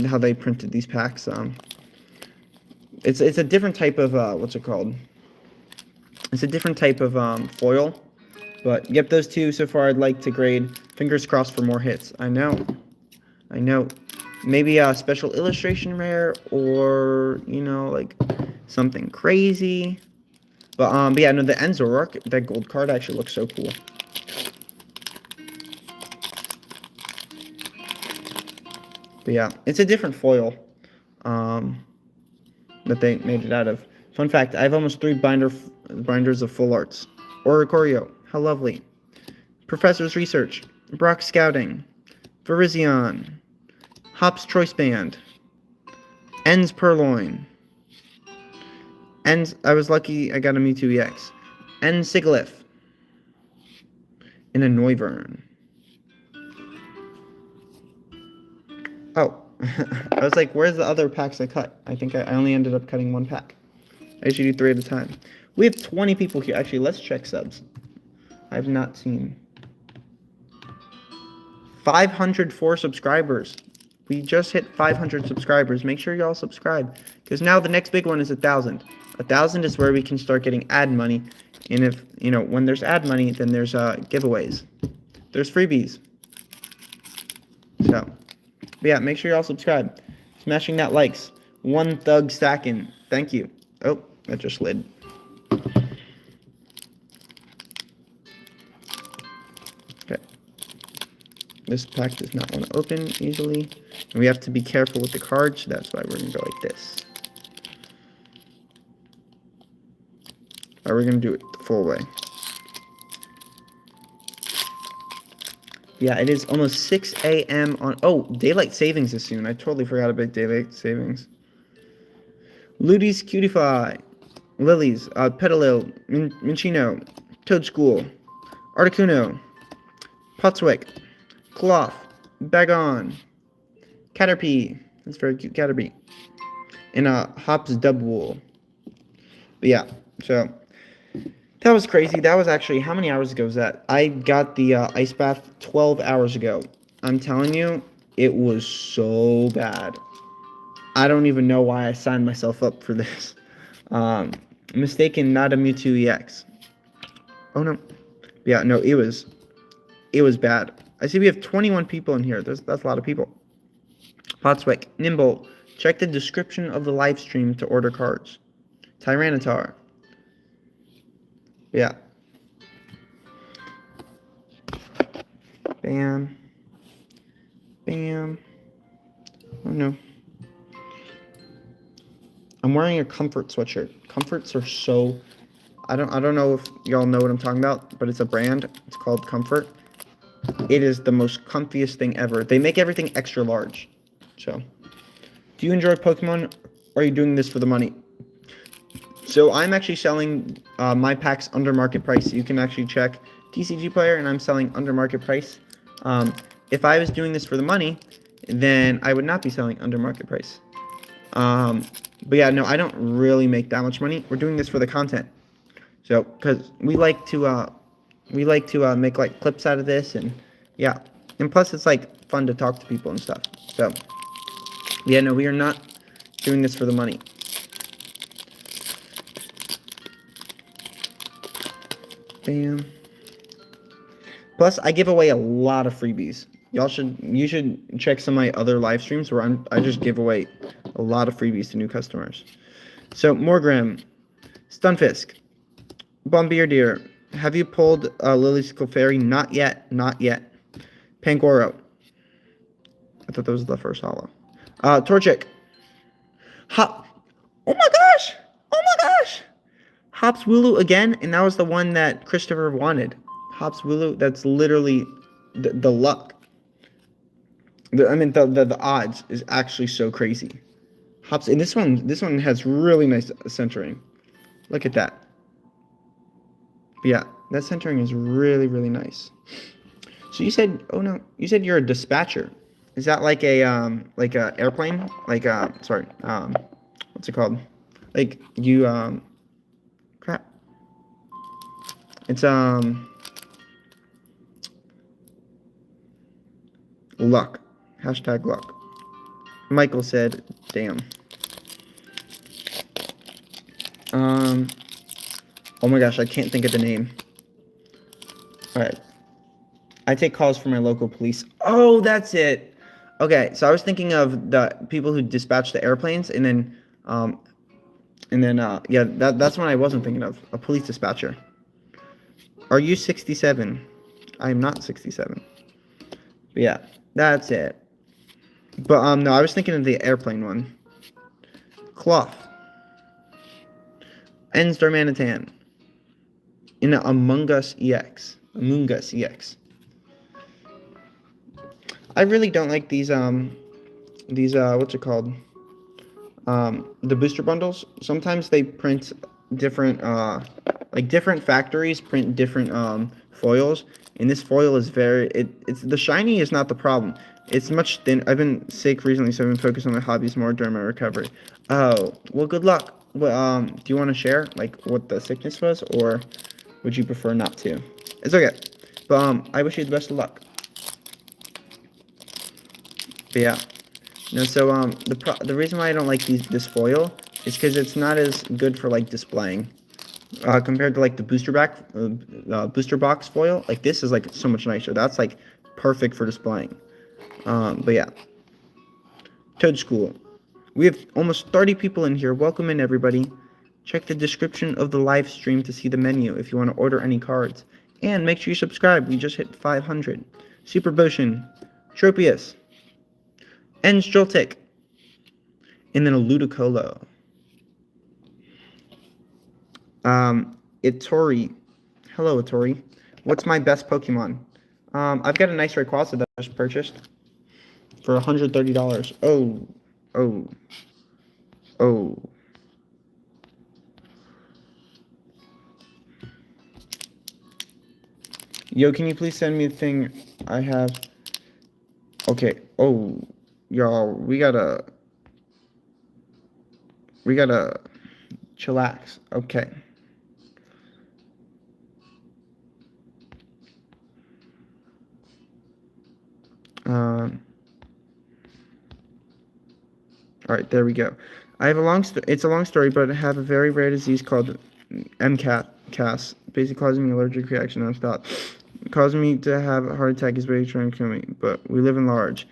Speaker 1: how they printed these packs. It's a different type of what's it called? It's a different type of foil. But yep, those two so far I'd like to grade. Fingers crossed for more hits. I know. Maybe a special illustration rare or, you know, like something crazy. But yeah, no, the Enzorok, that gold card actually looks so cool. But yeah, it's a different foil that they made it out of. Fun fact, I have almost 3 binders of full arts. Oricorio, how lovely. Professor's Research, Brock Scouting, Virizion, Hop's Choice Band, En's Purloin, En's, I was lucky I got a Mewtwo EX, En Sigilyph, and a Noivern. Oh, I was like, where's the other packs I cut? I think I only ended up cutting 1 pack. I usually do 3 at a time. We have 20 people here. Actually, let's check subs. I've not seen. 504 subscribers. We just hit 500 subscribers. Make sure y'all subscribe. Because now the next big one is 1,000. 1,000 is where we can start getting ad money. And if, you know, when there's ad money, then there's giveaways. There's freebies. So, but yeah, make sure y'all subscribe. Smashing that likes. 1 thug stacking. Thank you. Oh, that just slid. Okay. This pack does not want to open easily. And we have to be careful with the cards, so that's why we're going to go like this. Alright, we're going to do it the full way. Yeah, it is almost 6 a.m. on... Oh, daylight savings is soon. I totally forgot about daylight savings. Ludi's Cutify, Lilies, Petalil, Minchino, Toadschool, Articuno, Potswick, Cloth, Bagon, Caterpie, that's very cute, Caterpie, and Hops Dubwool. But yeah, so that was crazy. That was actually, how many hours ago was that? I got the ice bath 12 hours ago. I'm telling you, it was so bad. I don't even know why I signed myself up for this. Mistaken, not a Mewtwo EX. Oh no. Yeah, no, it was bad. I see we have 21 people in here. That's a lot of people. Potswick, Nimble, check the description of the live stream to order cards. Tyranitar. Yeah. Bam. Bam. Oh no. I'm wearing a Comfort sweatshirt. Comforts are so... I don't know if y'all know what I'm talking about, but it's a brand. It's called Comfort. It is the most comfiest thing ever. They make everything extra large. So, do you enjoy Pokemon, or are you doing this for the money? So, I'm actually selling my packs under market price. You can actually check TCG Player, and I'm selling under market price. If I was doing this for the money, then I would not be selling under market price. But yeah, no, I don't really make that much money. We're doing this for the content. So, because we like to make like clips out of this, and yeah, and plus it's like fun to talk to people and stuff. So, yeah, no, we are not doing this for the money. Bam. Plus, I give away a lot of freebies. You should check some of my other live streams where I just give away a lot of freebies to new customers. So, Morgram, Stunfisk, Bombirdier, have you pulled Lily's Clefairy? Not yet, not yet. Pangoro. I thought that was the first holo. Torchic. Hop. Oh my gosh! Oh my gosh! Hops Wooloo again, and that was the one that Christopher wanted. Hops Wooloo, that's literally the luck. The odds is actually so crazy. Hops, and this one has really nice centering. Look at that. But yeah, that centering is really, really nice. So you said, oh no, you said you're a dispatcher. Is that like a airplane? Like sorry, what's it called? Like you crap. It's luck. Hashtag luck. Michael said, damn. Oh my gosh, I can't think of the name. Alright. I take calls from my local police. Oh, that's it. Okay, so I was thinking of the people who dispatch the airplanes, and then, yeah, that's one I wasn't thinking of. A police dispatcher. Are you 67? I'm not 67. But yeah, that's it. But, no, I was thinking of the airplane one. Cloth. Enstar Manitan. In Among Us EX. Among Us EX. I really don't like these, what's it called? The booster bundles. Sometimes they print different, like different factories print different, foils. And this foil is it's the shiny is not the problem. It's much thin. I've been sick recently, so I've been focused on my hobbies more during my recovery. Oh, well, good luck. Well, do you want to share, like, what the sickness was, or would you prefer not to? It's okay. But, I wish you the best of luck. But yeah. No, so, the reason why I don't like this foil is because it's not as good for, like, displaying. Compared to, like, the booster box foil. Like, this is, like, so much nicer. That's, like, perfect for displaying. But yeah. Toad School. We have almost 30 people in here. Welcome in, everybody. Check the description of the live stream to see the menu if you want to order any cards. And make sure you subscribe. We just hit 500. Super Potion. Tropius. And Joltik. And then a Ludicolo. Itori. Hello, Itori. What's my best Pokemon? I've got a nice Rayquaza that I just purchased for $130. Oh. Yo, can you please send me the thing I have? Okay. Oh, y'all, we gotta chillax. Okay. All right, there we go. I have it's a long story, but I have a very rare disease called MCAS, basically causing me an allergic reaction nonstop. Causing me to have a heart attack is basically trying to kill me, but we live in large.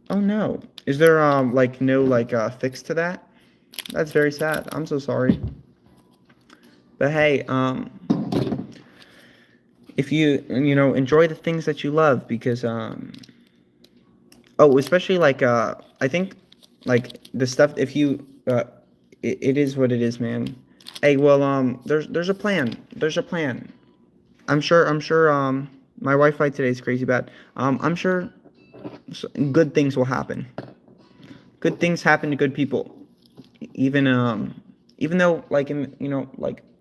Speaker 1: Oh no. Is there like no fix to that? That's very sad. I'm so sorry. But hey, if you enjoy the things that you love, because especially I think like the stuff, if you it is what it is, man. Hey, well, there's a plan. There's a plan. I'm sure my Wi-Fi today is crazy bad. I'm sure good things will happen. Good things happen to good people. Even though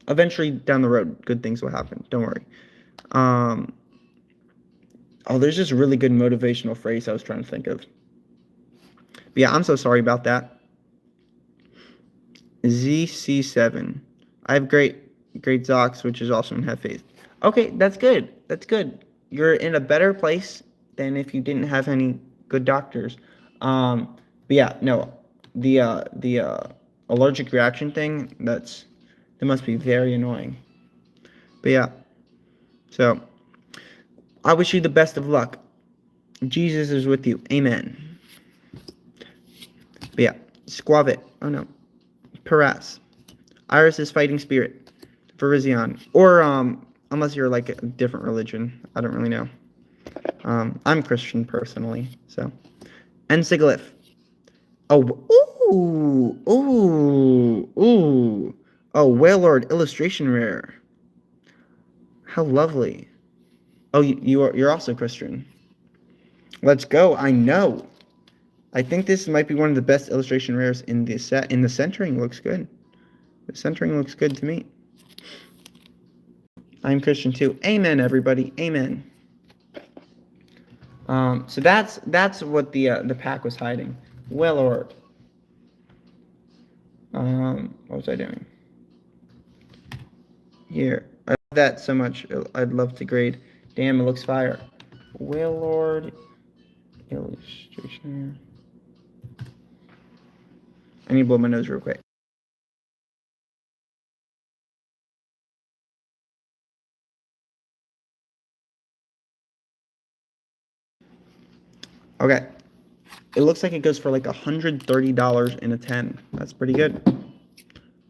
Speaker 1: eventually down the road good things will happen. Don't worry. There's this really good motivational phrase I was trying to think of. But yeah, I'm so sorry about that. ZC7. I have great Zox, which is also in Have Faith. Okay, that's good. That's good. You're in a better place than if you didn't have any good doctors. But yeah, no, the allergic reaction thing, that must be very annoying. But yeah, so I wish you the best of luck. Jesus is with you. Amen. But yeah, Squavit. Oh no. Paras. Iris is Fighting Spirit. Virizion. Or, unless you're like a different religion. I don't really know. I'm Christian personally, so. And Sigilyph. Oh, ooh. Oh, Wailord illustration rare. How lovely. Oh, you're also Christian. Let's go. I know. I think this might be one of the best illustration rares in the set. And the centering looks good. The centering looks good to me. I'm Christian too. Amen, everybody. Amen. So that's what the pack was hiding. Wailord. What was I doing? Here. I love that so much. I'd love to grade. Damn, it looks fire. Wailord illustration. I need to blow my nose real quick. Okay. It looks like it goes for like $130 in a 10. That's pretty good. All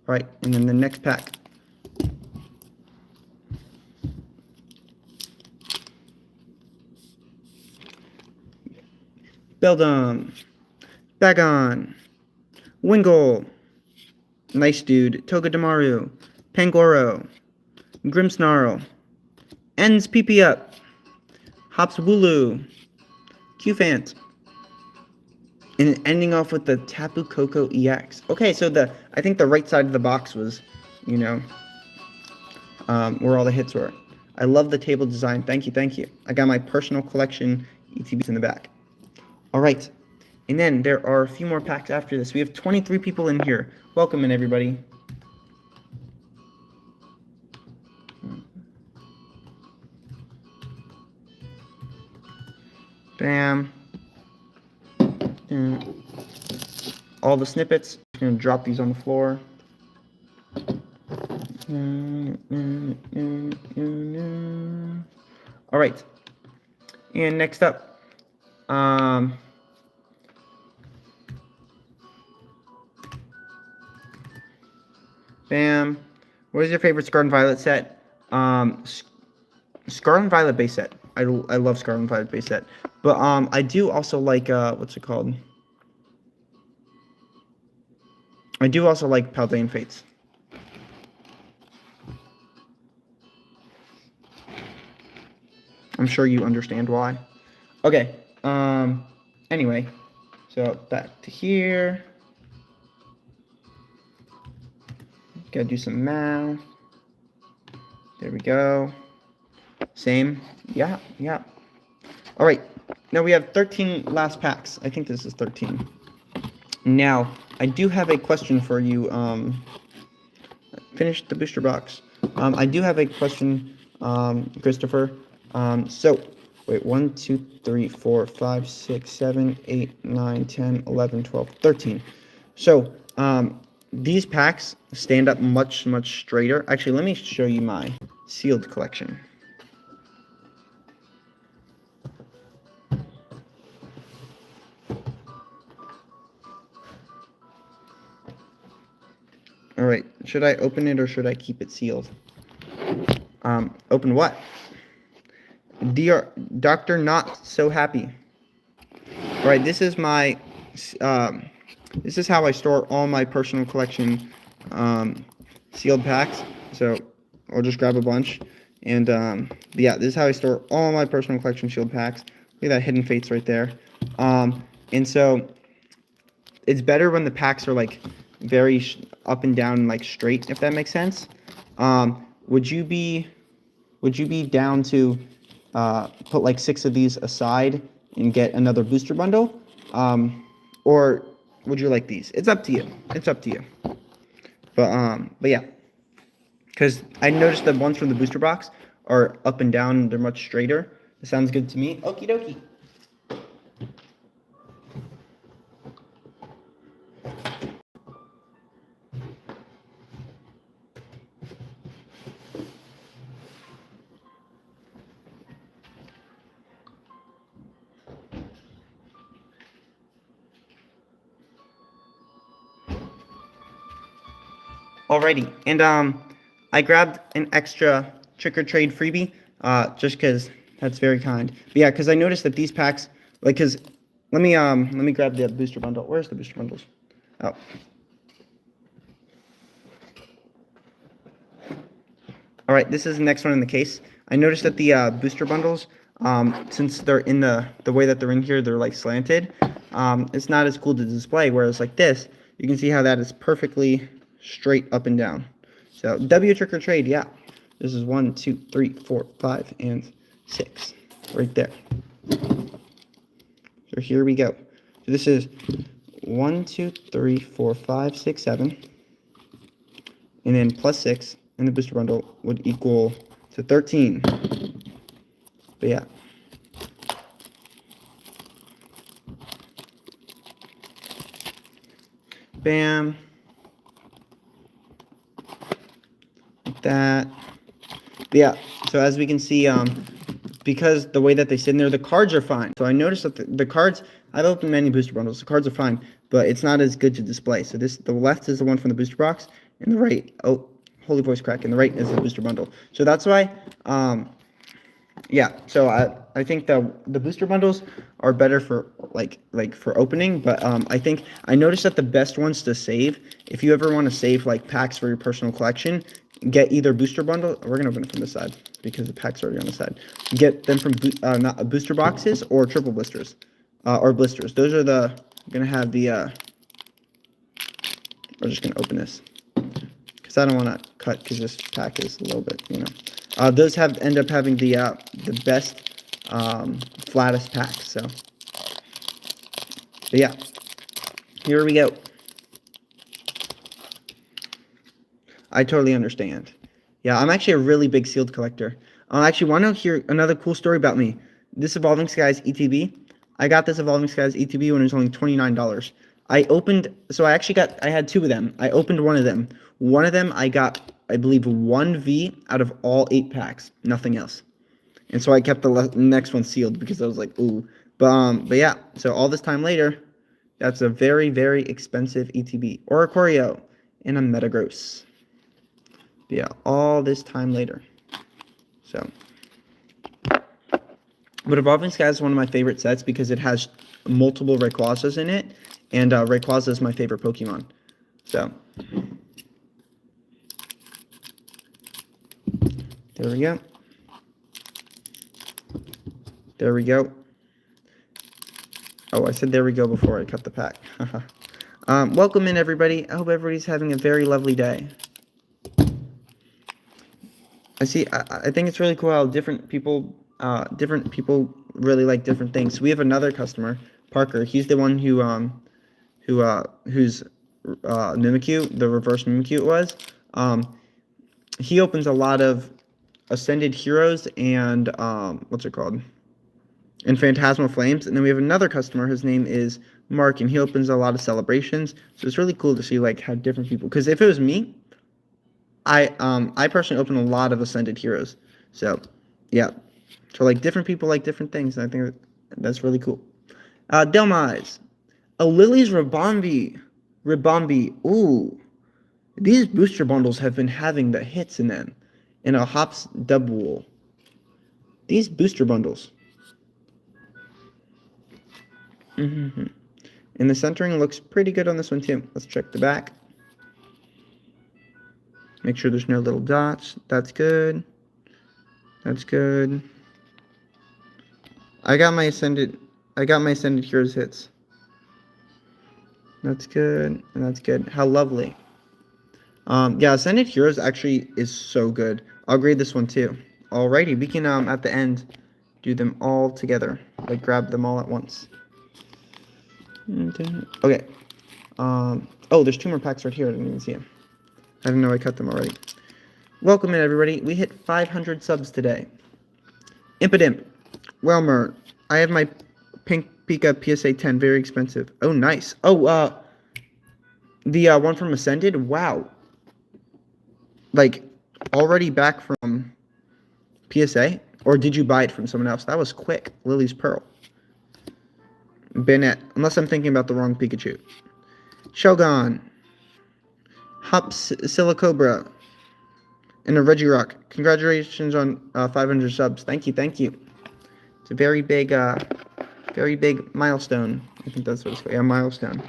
Speaker 1: right, and then the next pack. Beldum, Bagon, Wingull, Nice Dude, Togedemaru, Pangoro, Grimmsnarl, Ends PP Up, Hops Wooloo, Qfant, and ending off with the Tapu Koko EX. Okay, so I think the right side of the box was, you know, where all the hits were. I love the table design. Thank you, thank you. I got my personal collection ETBs in the back. All right, and then there are a few more packs after this. We have 23 people in here. Welcome in, everybody. Bam. All the snippets. I'm going to drop these on the floor. All right. And next up, bam. What is your favorite Scarlet and Violet set? Scarlet and Violet base set. I love Scarlet and Violet base set. But I do also like what's it called? I do also like Paldea Fates. I'm sure you understand why. Okay. Anyway, so back to here. Gotta do some math. There we go. Same. Yeah. All right. Now we have 13 last packs. I think this is 13. Now, I do have a question for you. Finish the booster box. I do have a question, Christopher. So, wait, 1, 2, 3, 4, 5, 6, 7, 8, 9, 10, 11, 12, 13. So, these packs stand up much straighter. Actually, let me show you my sealed collection. All right, should I open it or should I keep it sealed? Open what? Dear Dr. Not So Happy. All right, this is my, this is how I store all my personal collection sealed packs. So I'll just grab a bunch. And yeah, this is how I store all my personal collection sealed packs. Look at that Hidden Fates right there. And so it's better when the packs are like very up and down, like straight, if that makes sense. Would you be down to put like 6 of these aside and get another booster bundle? Or would you like these? It's up to you. It's up to you. But yeah, because I noticed the ones from the booster box are up and down. They're much straighter. It sounds good to me. Okie dokie. Alrighty, and I grabbed an extra trick or trade freebie, just because that's very kind. But yeah, because I noticed that these packs, like, cause let me grab the booster bundle. Where's the booster bundles? Oh. All right, this is the next one in the case. I noticed that the booster bundles, since they're in the way that they're in here, they're like slanted. It's not as cool to display. Whereas like this, you can see how that is perfectly straight up and down. So W trick or trade, yeah. This is 1, 2, 3, 4, 5, and 6 right there. So here we go. So this is 1, 2, 3, 4, 5, 6, 7, and then plus 6 in the booster bundle would equal to 13. But yeah. Bam. Like that. But yeah, so as we can see, because the way that they sit in there, the cards are fine. So I noticed that the cards, I've opened many booster bundles. The cards are fine, but it's not as good to display. So the left is the one from the booster box, and the right, oh, holy voice crack, and the right is the booster bundle. So that's why, yeah. So I think the booster bundles are better for like for opening, but I think I noticed that the best ones to save, if you ever want to save like packs for your personal collection, get either booster bundle. We're gonna open it from this side because the pack's already on the side. Get them from not booster boxes or triple blisters, or blisters. Those are the gonna have the. We're just gonna open this because I don't want to cut because this pack is a little bit, you know. Those end up having the best flattest pack. So, but yeah, here we go. I totally understand. Yeah, I'm actually a really big sealed collector. I actually want to hear another cool story about me. This Evolving Skies ETB. I got this Evolving Skies ETB when it was only $29. I had two of them. I opened one of them. One of them I got, I believe, 1V out of all 8 packs. Nothing else. And so I kept the next one sealed because I was like, ooh. But yeah, so all this time later, that's a very, very expensive ETB. Or a Choreo and a Metagross. But yeah, all this time later. So, but Evolving Skies is one of my favorite sets because it has multiple Rayquazas in it, and Rayquaza is my favorite Pokemon. So, there we go. There we go. Oh, I said there we go before I cut the pack. Welcome in, everybody. I hope everybody's having a very lovely day. I think it's really cool how different people really like different things. So we have another customer, Parker. He's the one whose Mimikyu, the reverse Mimikyu it was. He opens a lot of Ascended Heroes and what's it called? And Phantasmal Flames. And then we have another customer. His name is Mark, and he opens a lot of Celebrations. So it's really cool to see like how different people. Because if it was me, I personally open a lot of Ascended Heroes. So, yeah. So, like, different people like different things, and I think that's really cool. Delmise. A Lily's Ribombi. Ooh. These booster bundles have been having the hits in them. And a Hops Double. These booster bundles. And the centering looks pretty good on this one, too. Let's check the back. Make sure there's no little dots. That's good. That's good. I got my Ascended Heroes hits. That's good. And that's good. How lovely. Yeah, Ascended Heroes actually is so good. I'll grade this one too. Alrighty, we can at the end do them all together. Like grab them all at once. Okay. Oh, there's 2 more packs right here. I didn't even see them. I didn't know I cut them already. Welcome in, everybody. We hit 500 subs today. Impidimp. Welmer. I have my Pink Pika PSA 10. Very expensive. Oh, nice. Oh, the one from Ascended. Wow. Like, already back from PSA? Or did you buy it from someone else? That was quick. Lily's Pearl. Bennett. Unless I'm thinking about the wrong Pikachu. Shogun. Hops Silicobra. And a Regirock. Congratulations on 500 subs. Thank you, thank you. It's a very big milestone. I think that's what it's called. Yeah, milestone.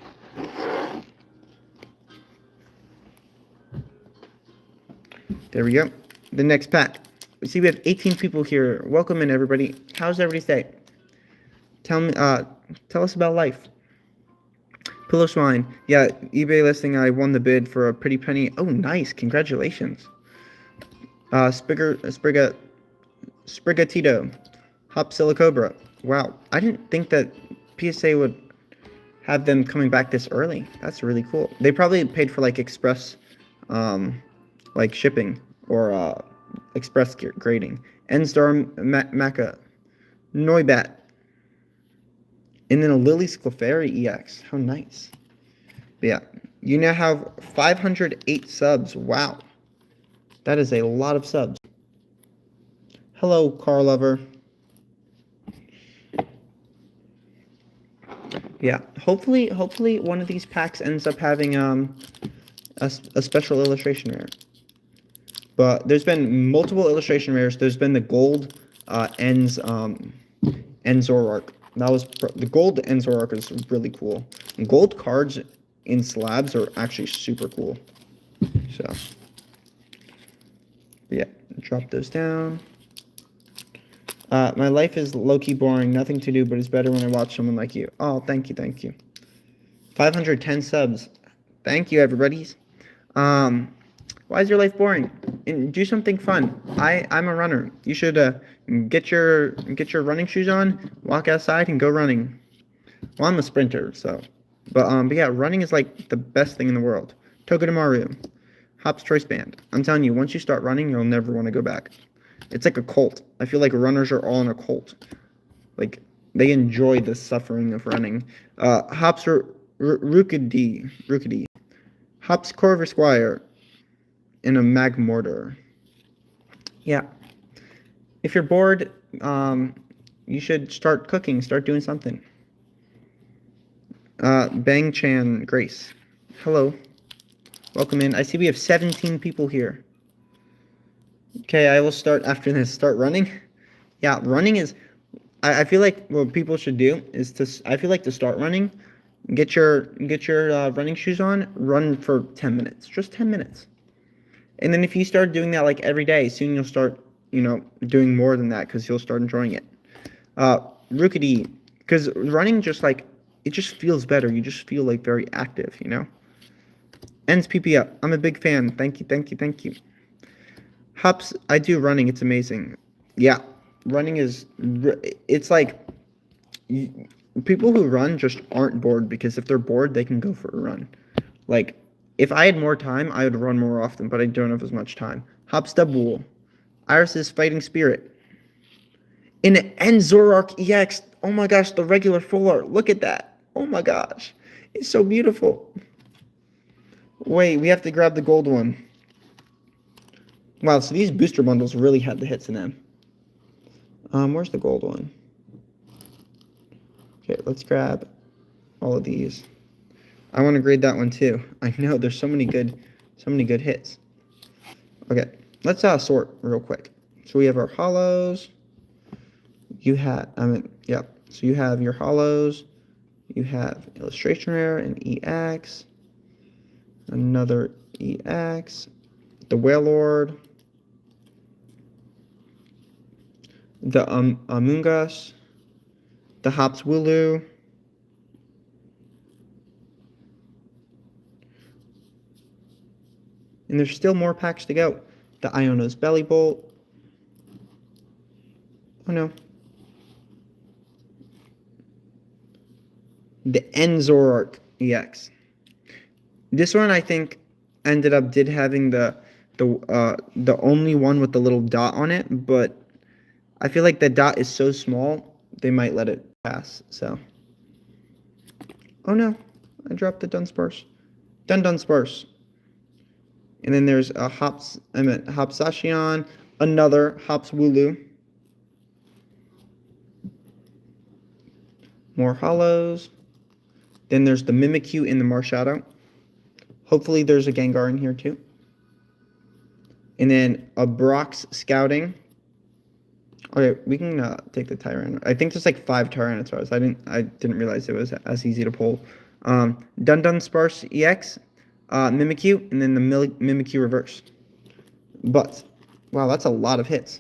Speaker 1: There we go. The next pack. We see we have 18 people here. Welcome in, everybody. How's everybody's day? Tell us about life. Pillow Swine. Yeah, eBay listing. I won the bid for a pretty penny. Oh, nice. Congratulations. Sprigatito. Hop Silicobra. Wow. I didn't think that PSA would have them coming back this early. That's really cool. They probably paid for like express like shipping or express grading. Endstar Maca. Noibat. And then a Lily's Clefairy EX. How nice. But yeah. You now have 508 subs. Wow. That is a lot of subs. Hello, car lover. Yeah, hopefully one of these packs ends up having a special illustration rare. But there's been multiple illustration rares. There's been the gold Ends Zoroark. That was the gold Ends Zoroark is really cool. And gold cards in slabs are actually super cool. So yeah, drop those down. My life is low-key boring, nothing to do, but it's better when I watch someone like you. Oh, thank you, thank you. 510 subs. Thank you, everybody's. Why is your life boring? And do something fun. I'm a runner. You should get your running shoes on, walk outside, and go running. Well, I'm a sprinter, so. But yeah, running is like the best thing in the world. Togedemaru. Hop's Choice Band. I'm telling you, once you start running, you'll never want to go back. It's like a cult. I feel like runners are all in a cult. Like, they enjoy the suffering of running. Hops Rookity. Hops Corver Squire. In a Magmortar. Yeah. If you're bored, you should start cooking. Start doing something. Bang Chan Grace. Hello. Welcome in. I see we have 17 people here. Okay, I will start after this. Start running. Yeah, running is... I feel like what people should do is to start running, get your running shoes on, run for 10 minutes. Just 10 minutes. And then if you start doing that like every day, soon you'll start, doing more than that because you'll start enjoying it. Rookity, because running just like, it just feels better. You just feel like very active, Ends PP up. I'm a big fan. Thank you. Hops, I do running. It's amazing. Yeah, running is, it's like, people who run just aren't bored because if they're bored, they can go for a run. Like, if I had more time, I would run more often, but I don't have as much time. Hops Double. Iris's Fighting Spirit. In an Zoroark EX. Oh my gosh, the regular full art. Look at that. Oh my gosh. It's so beautiful. Wait, we have to grab the gold one. Wow, so these booster bundles really had the hits in them. Where's the gold one? Okay, let's grab all of these. I want to grade that one too. I know there's so many good hits. Okay, let's sort real quick. So we have our holos. So you have your holos. You have illustration rare and EX. Another EX. The Wailord. The Amoonguss. The Hops Wooloo. And there's still more packs to go. The Iono's Belly Bolt. Oh no. The Zoroark EX. This one I think did having the only one with the little dot on it, but I feel like the dot is so small they might let it pass. So. Oh no, I dropped the Dunsparce. Dunsparce. And then there's a Hopsashion, another Hops Wooloo. More holos. Then there's the Mimikyu in the Marshadow. Hopefully there's a Gengar in here too. And then a Brock's Scouting. Okay, we can take the Tyrant. I think there's like 5 Tyranisaurs. I didn't realize it was as easy to pull. Dunsparce EX. Mimikyu, and then the Mimikyu reverse. But, wow, that's a lot of hits.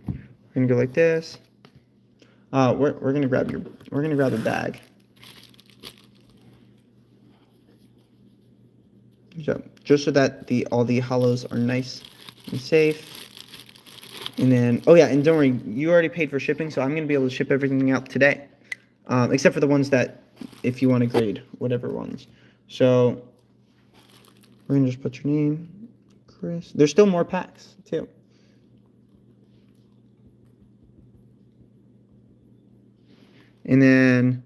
Speaker 1: We're gonna go like this. We're gonna grab the bag. So, just so that all the holos are nice and safe. And then, oh yeah, and don't worry, you already paid for shipping, so I'm gonna be able to ship everything out today, except for the ones that. If you want to grade, whatever ones. So, we're going to just put your name, Chris. There's still more packs, too. And then,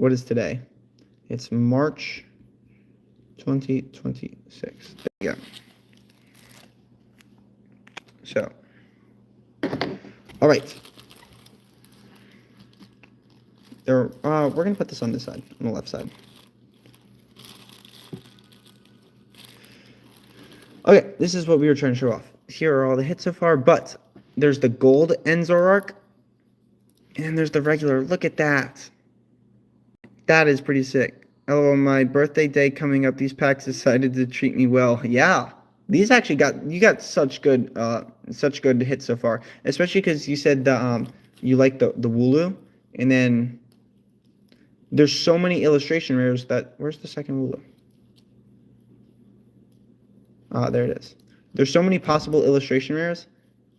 Speaker 1: What is today? It's March 2026. There you go. So, all right. We're gonna put this on this side, on the left side. Okay, this is what we were trying to show off. Here are all the hits so far, but there's the gold end Zoroark, and there's the regular. Look at that. That is pretty sick. Oh, my birthday day coming up. These packs decided to treat me well. Yeah, these actually you got such good hits so far. Especially because you said you like the Wooloo, and then there's so many illustration rares that. Where's the second Wooloo? There it is. There's so many possible illustration rares,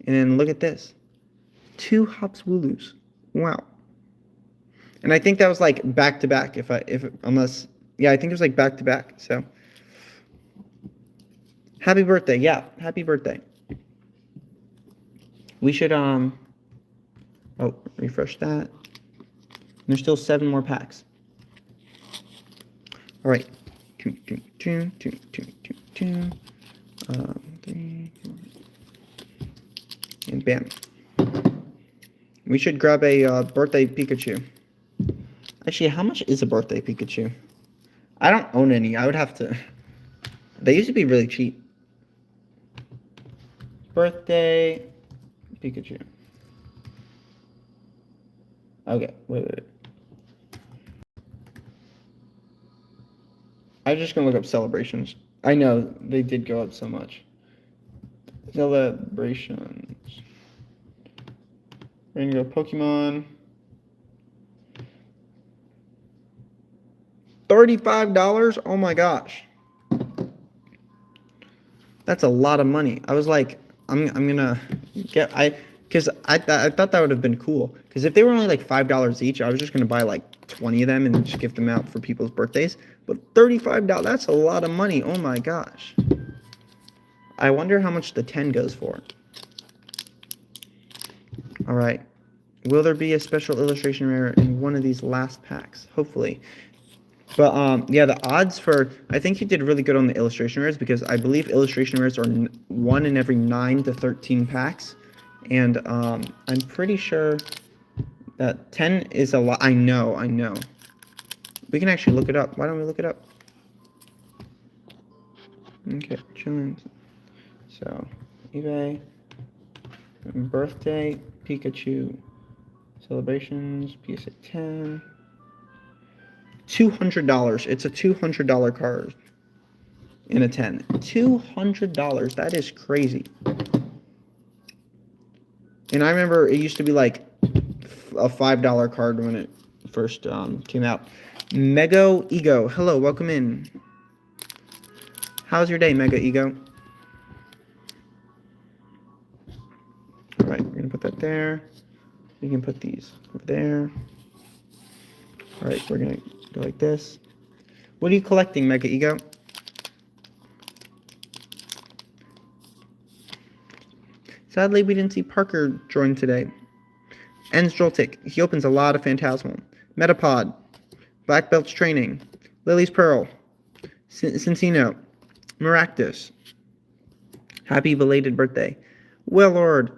Speaker 1: and then look at this, 2 Hops Wooloos. Wow. And I think that was like back to back. I think it was like back to back. So, happy birthday! Yeah, happy birthday. We should refresh that. And there's still 7 more packs. All right. 2. And bam. We should grab a birthday Pikachu. Actually, how much is a birthday Pikachu? I don't own any. I would have to. They used to be really cheap. Birthday Pikachu. Okay, wait. I'm just gonna look up celebrations. I know they did go up so much. Celebrations. We're gonna go Pokemon. $35? Oh my gosh. That's a lot of money. I was like, I'm gonna get because I thought that would have been cool. Because if they were only like $5 each, I was just gonna buy like 20 of them and just give them out for people's birthdays. But $35, that's a lot of money. Oh my gosh. I wonder how much the 10 goes for. All right. Will there be a special illustration rare in one of these last packs? Hopefully. But yeah, the odds for, I think you did really good on the illustration rares, because I believe illustration rares are 1 in every 9 to 13 packs, and I'm pretty sure that 10 is a lot. I know. We can actually look it up. Why don't we look it up? Okay, chilling. So, eBay, birthday Pikachu, celebrations, PSA 10. $200. It's a $200 card in a 10. $200. That is crazy. And I remember it used to be like a $5 card when it first came out. Mega Ego. Hello, welcome in. How's your day, Mega Ego? All right, we're gonna put that there. We can put these over there. All right, we're gonna go like this. What are you collecting, Mega Ego? Sadly, we didn't see Parker join today. Enz Joltik. He opens a lot of Phantasmal. Metapod. Black Belt's Training. Lily's Pearl. Cincino. Maractus. Happy belated birthday. Wellord.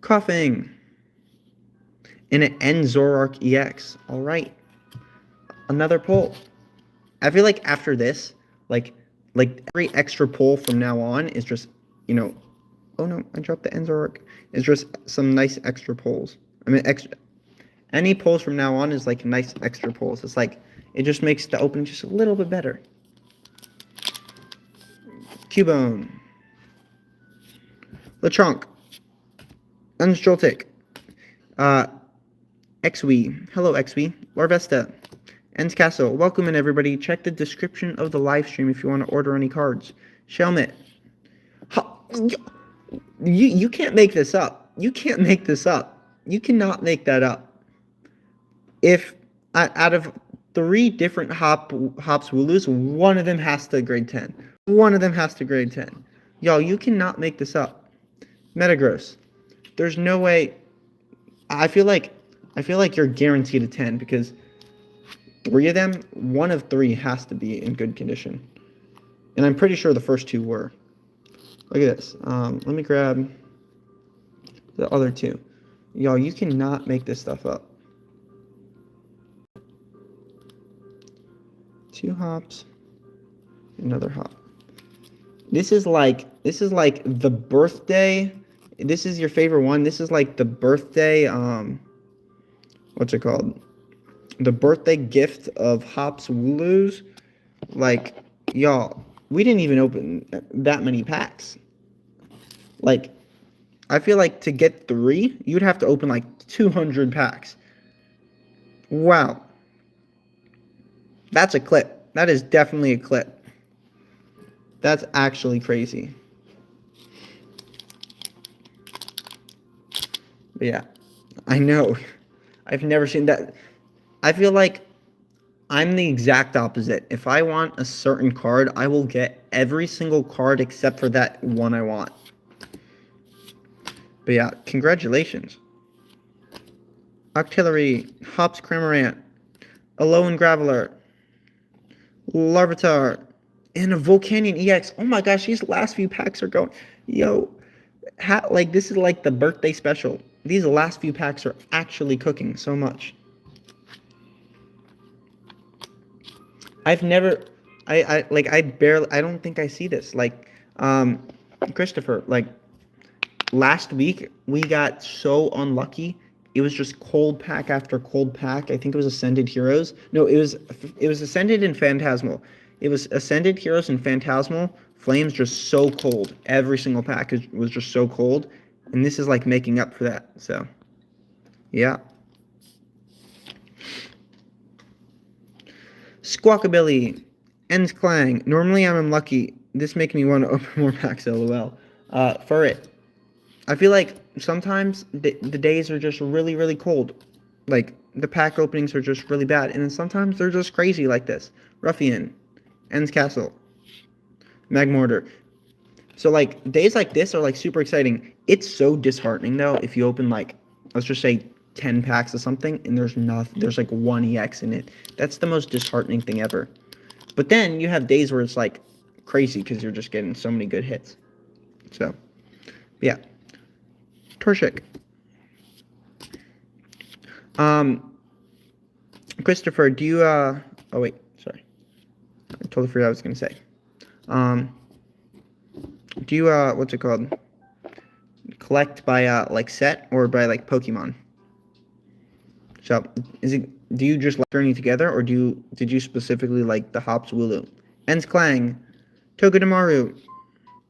Speaker 1: Coughing. And an Enz Zoroark EX. Alright. Another pull. I feel like after this, like every extra pull from now on is just, you know, oh no, I dropped the Enz Zoroark. It's just some nice extra pulls. I mean, any pulls from now on is like nice extra pulls. It's like, it just makes the opening just a little bit better. Cubone. Lechonk. Enz Joltik. XWee. Hello, XWee. Larvesta. Enz Castle. Welcome in, everybody. Check the description of the live stream if you want to order any cards. Shelmet. You can't make this up. You can't make this up. You cannot make that up. If out of 3 different Hops Wooloos, one of them has to grade 10. One of them has to grade 10. Y'all, you cannot make this up. Metagross. There's no way. I feel like you're guaranteed a 10, because 3 of them, 1 of 3 has to be in good condition. And I'm pretty sure the first 2 were. Look at this. Let me grab the other 2. Y'all, you cannot make this stuff up. 2 hops, another hop. This is like the birthday. This is your favorite one. This is like the birthday, what's it called? The birthday gift of Hops Wooloos. Like, y'all, we didn't even open that many packs. Like, I feel like to get 3, you'd have to open like 200 packs. Wow. That's a clip. That is definitely a clip. That's actually crazy. But yeah, I know. I've never seen that. I feel like I'm the exact opposite. If I want a certain card, I will get every single card except for that one I want. But yeah, congratulations. Octillery, Hops Cramorant, Alolan Graveler, Larvitar, and a Volcanion EX. Oh my gosh, these last few packs are going. Yo, like this is like the birthday special. These last few packs are actually cooking so much. I've never, I don't think I see this. Like, Christopher, like, last week we got so unlucky. It was just cold pack after cold pack. I think it was Ascended Heroes. No, it was Ascended and Phantasmal. It was Ascended Heroes and Phantasmal. Flames just so cold. Every single pack was just so cold. And this is like making up for that. So, yeah. Squawkabilly. Ends Clang. Normally I'm unlucky. This makes me want to open more packs, lol. Furret. I feel like sometimes the days are just really, really cold. Like, the pack openings are just really bad. And then sometimes they're just crazy like this. Ruffian. Ends Castle. Magmortar. So, like, days like this are, like, super exciting. It's so disheartening, though, if you open, like, let's just say 10 packs of something, and there's, like, 1 EX in it. That's the most disheartening thing ever. But then you have days where it's, like, crazy because you're just getting so many good hits. So, yeah. Torchic. Christopher, do you, oh, wait, sorry. I totally forgot what I was going to say. Do you, what's it called? Collect by, like, set or by, like, Pokemon? So, do you just like journey together, or did you specifically like the Hops Wooloo? Ends Clang, Togedemaru,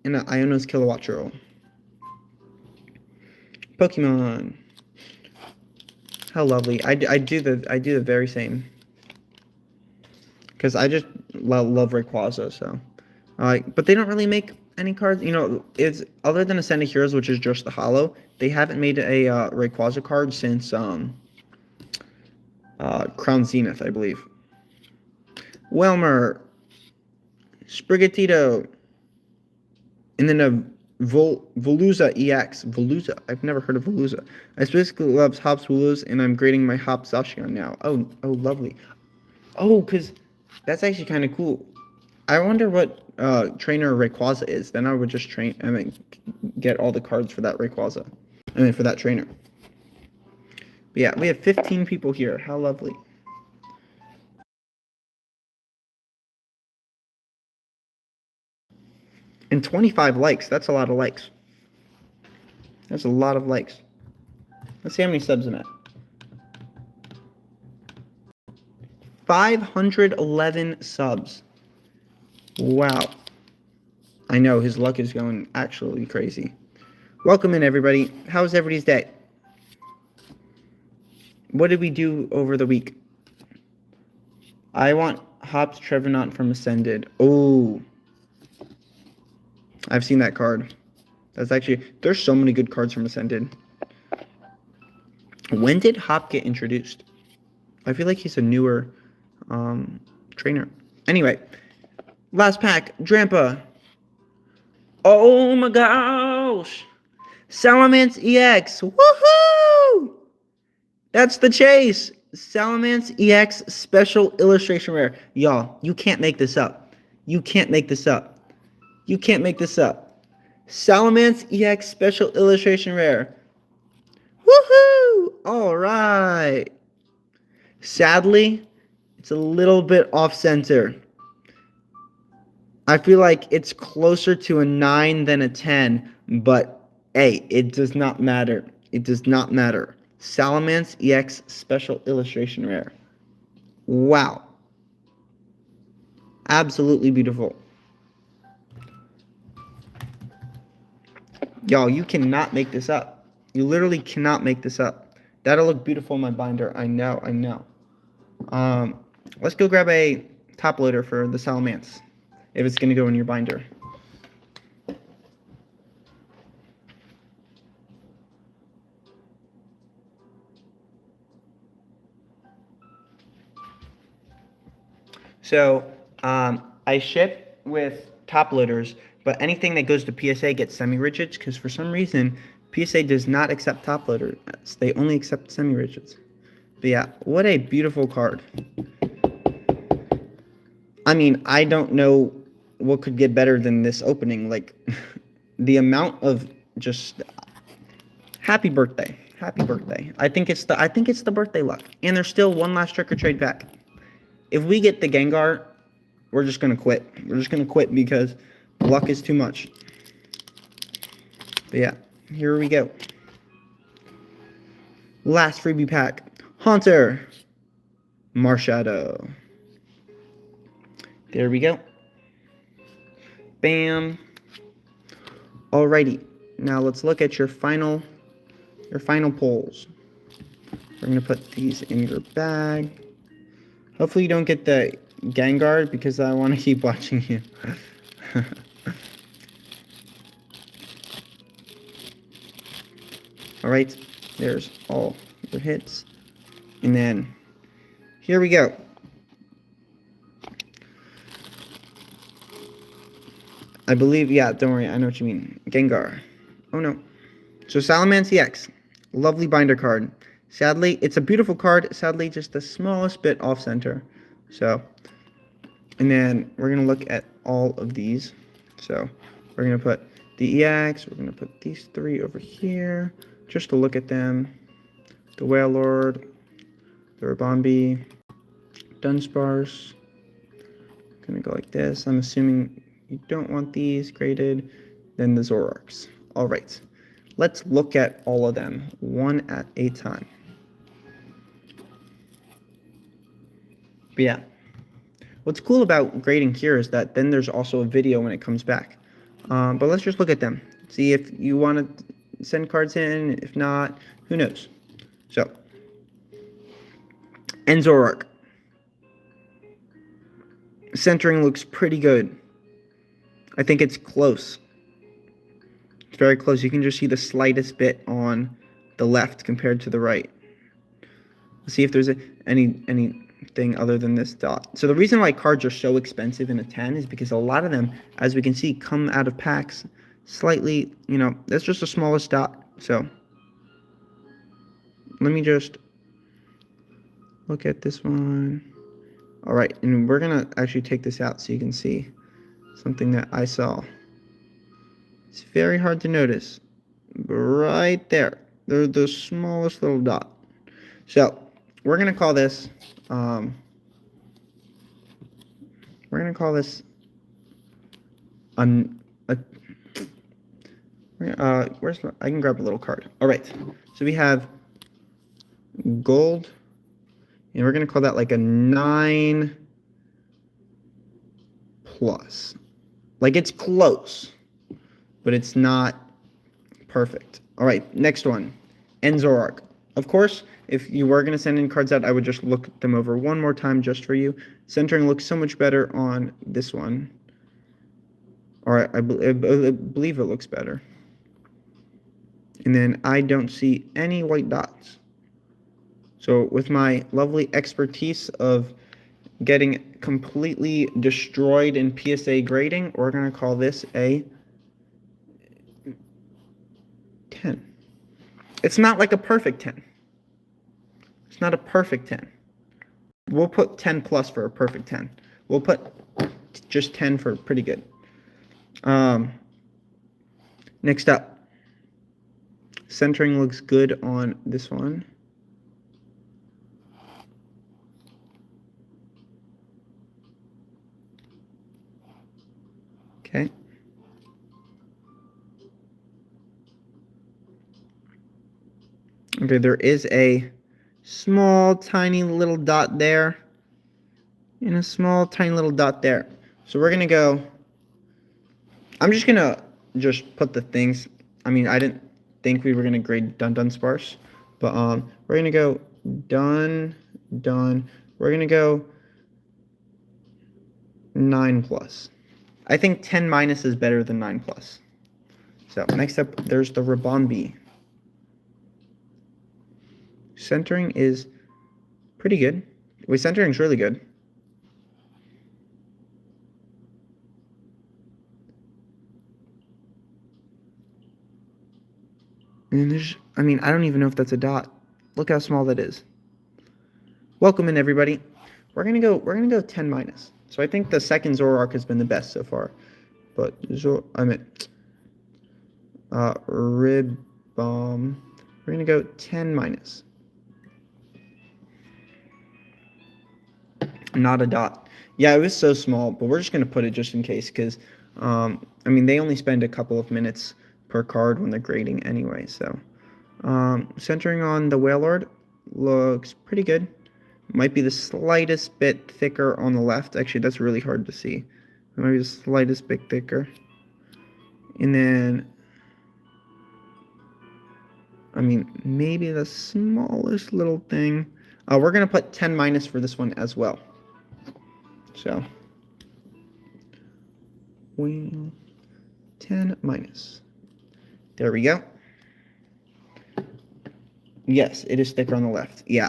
Speaker 1: and Iono's Kilowattrel. Pokemon. How lovely. I do the very same. Because I just love Rayquaza, so. But they don't really make any cards. You know, it's other than Ascended Heroes, which is just the Holo, they haven't made a Rayquaza card since Crown Zenith, I believe. Welmer. Sprigatito. And then a Veluza EX. Veluza. I've never heard of Veluza. I specifically love Hops Wooloos, and I'm grading my Hops Zacian now. Oh, lovely. Oh, because that's actually kind of cool. I wonder what trainer Rayquaza is. Then I would just get all the cards for that Rayquaza. For that trainer. But yeah, we have 15 people here. How lovely. And 25 likes. That's a lot of likes. That's a lot of likes. Let's see how many subs I'm at. 511 subs. Wow. I know, his luck is going actually crazy. Welcome in, everybody. How's everybody's day? What did we do over the week? I want Hops Trevenant from Ascended. Oh. I've seen that card. That's actually... There's so many good cards from Ascended. When did Hop get introduced? I feel like he's a newer trainer. Anyway. Last pack. Drampa. Oh my gosh. Salamance EX. Woohoo! That's the chase. Salamance EX Special Illustration Rare. Y'all, you can't make this up. You can't make this up. You can't make this up. Salamance EX Special Illustration Rare. Woohoo! Alright. Sadly, it's a little bit off-center. I feel like it's closer to a 9 than a 10, but hey, it does not matter. It does not matter. Salamance EX Special Illustration Rare. Wow. Absolutely beautiful. Y'all, you cannot make this up. You literally cannot make this up. That'll look beautiful in my binder. I know, I know. Let's go grab a top loader for the Salamance, if it's going to go in your binder. So, I ship with top loaders, but anything that goes to PSA gets semi-rigids, because for some reason, PSA does not accept top loaders. They only accept semi-rigids. But yeah, what a beautiful card. I mean, I don't know what could get better than this opening. Like, the amount of just happy birthday. Happy birthday. I think it's the birthday luck. And there's still one last trick or trade pack. If we get the Gengar, we're just gonna quit. We're just gonna quit because luck is too much. But yeah, here we go. Last freebie pack. Haunter. Marshadow. There we go. Bam. Alrighty. Now let's look at your final pulls. We're gonna put these in your bag. Hopefully you don't get the Gengar because I want to keep watching you. Alright, there's all your hits. And then, here we go. I believe, yeah, don't worry, I know what you mean. Gengar. Oh no. So Salamance EX. Lovely binder card. Sadly, it's a beautiful card. Sadly, just the smallest bit off center. So, and then we're going to look at all of these. So, we're going to put the EX. We're going to put these three over here. Just to look at them. The Wailord. The Rabombi. Dunsparce. Going to go like this. I'm assuming you don't want these graded. Then the Zoroarks. Alright. Let's look at all of them. One at a time. But yeah, what's cool about grading here is that then there's also a video when it comes back. But let's just look at them. See if you want to send cards in. If not, who knows? So, Zoroark. Centering looks pretty good. I think it's close. It's very close. You can just see the slightest bit on the left compared to the right. Let's see if there's anything other than this dot. So the reason why cards are so expensive in a 10 is because a lot of them, as we can see, come out of packs slightly, you know, that's just the smallest dot. So let me just look at this one. All right, and we're going to actually take this out so you can see something that I saw. It's very hard to notice, but right there, they're the smallest little dot. So we're gonna call this. We're gonna call this. I can grab a little card. All right. So we have gold, and we're gonna call that like a 9 plus. Like it's close, but it's not perfect. All right, next one, Zoroark. Of course, if you were going to send in cards out, I would just look them over one more time just for you. Centering looks so much better on this one. All right, I believe it looks better. And then I don't see any white dots. So with my lovely expertise of getting completely destroyed in PSA grading, we're going to call this a 10. It's not like a perfect 10. It's not a perfect 10. We'll put 10 plus for a perfect 10. We'll put just 10 for pretty good. Next up, centering looks good on this one. Okay. Okay, there is a small, tiny little dot there. And a small, tiny little dot there. So we're going to go... I'm just going to put the things... I mean, I didn't think we were going to grade dun sparse. But we're going to go dun. We're going to go 9 plus. I think 10 minus is better than 9 plus. So next up, there's the Rabombi. Centering is pretty good. Wait, centering is really good. And there's, I mean, I don't even know if that's a dot. Look how small that is. Welcome in, everybody. We're gonna go 10 minus. So I think the second Zoroark has been the best so far. But Rib Bomb. We're gonna go 10 minus. Not a dot. Yeah, it was so small, but we're just gonna put it just in case, because I mean, they only spend a couple of minutes per card when they're grading anyway. So centering on the Wailord looks pretty good. Might be the slightest bit thicker on the left. Actually, that's really hard to see. It might be the slightest bit thicker. And then, I mean, maybe the smallest little thing. We're going to put 10 minus for this one as well. So, 10 minus. There we go. Yes, it is thicker on the left. Yeah.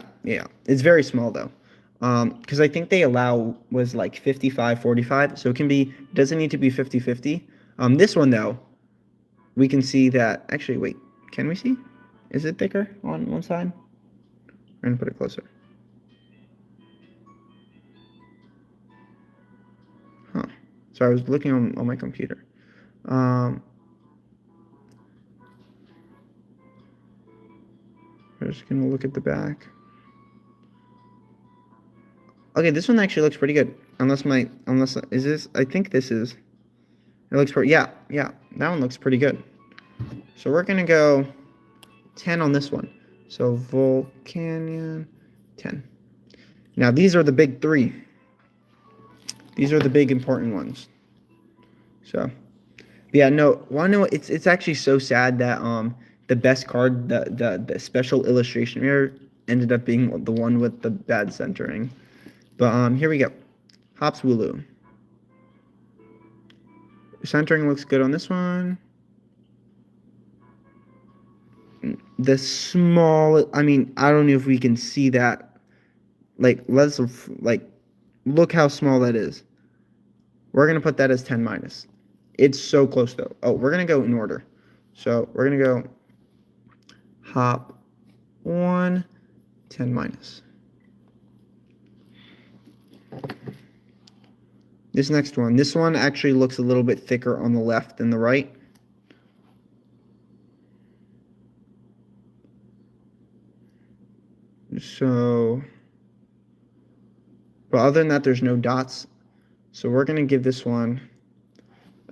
Speaker 1: It's very small, though. Because I think they allow was like 55-45, so it doesn't need to be 50-50. This one, though, we can see that, actually, wait, can we see? Is it thicker on one side? We're going to put it closer. Huh. So I was looking on my computer. We're just going to look at the back. Okay, this one actually looks pretty good. Is this, I think this is, it looks pretty, yeah, that one looks pretty good. So we're going to go 10 on this one. So Volcanion, 10. Now these are the big three. These are the big important ones. So, yeah, no, it's actually so sad that the best card, the special illustration mirror, ended up being the one with the bad centering. But here we go. Hops Wooloo. Centering looks good on this one. The small, I mean, I don't know if we can see that. Like, look how small that is. We're going to put that as 10 minus. It's so close, though. Oh, we're going to go in order. So, we're going to go Hop 1, 10 minus. This next one. This one actually looks a little bit thicker on the left than the right. So, but other than that, there's no dots. So we're going to give this one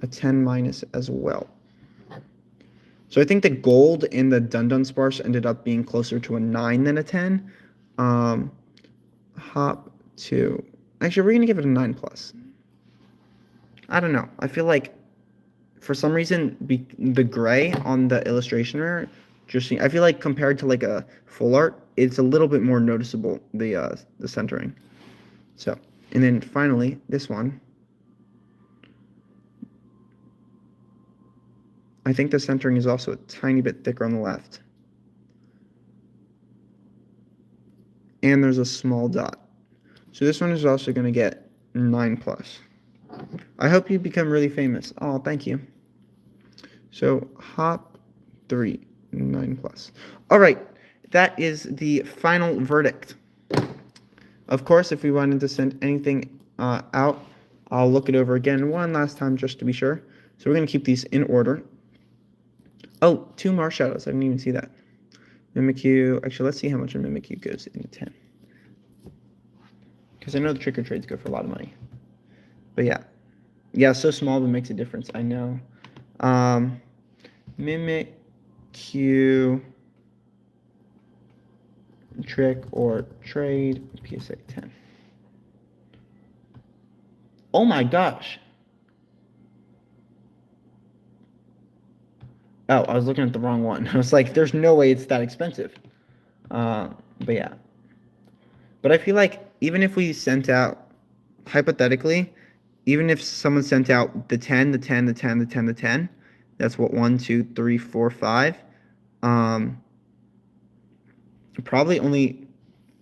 Speaker 1: a 10 minus as well. So I think the gold and the Dun Sparse ended up being closer to a 9 than a 10. Hop 2. Actually, we're going to give it a 9 plus. I don't know. I feel like for some reason the gray on the illustration mirror, I feel like compared to like a full art, it's a little bit more noticeable, the centering. So, and then finally, this one. I think the centering is also a tiny bit thicker on the left. And there's a small dot. So this one is also going to get 9 plus. I hope you become really famous. Oh, thank you. So, Hop 3, 9 plus. All right. that is the final verdict. Of course, if we wanted to send anything out, I'll look it over again one last time just to be sure. So we're going to keep these in order. Oh, 2 more shadows. I didn't even see that. Mimikyu. Actually, let's see how much a Mimikyu goes in 10. Because I know the trick or trades go for a lot of money. But yeah. Yeah, so small but makes a difference. I know. Mimikyu. Trick or trade. PSA 10. Oh my gosh. Oh, I was looking at the wrong one. I was like, there's no way it's that expensive. But yeah. But I feel like even if we sent out, hypothetically, even if someone sent out the 10, the 10, the 10, the 10, the 10, that's what, 1, 2, 3, 4, 5. Probably only,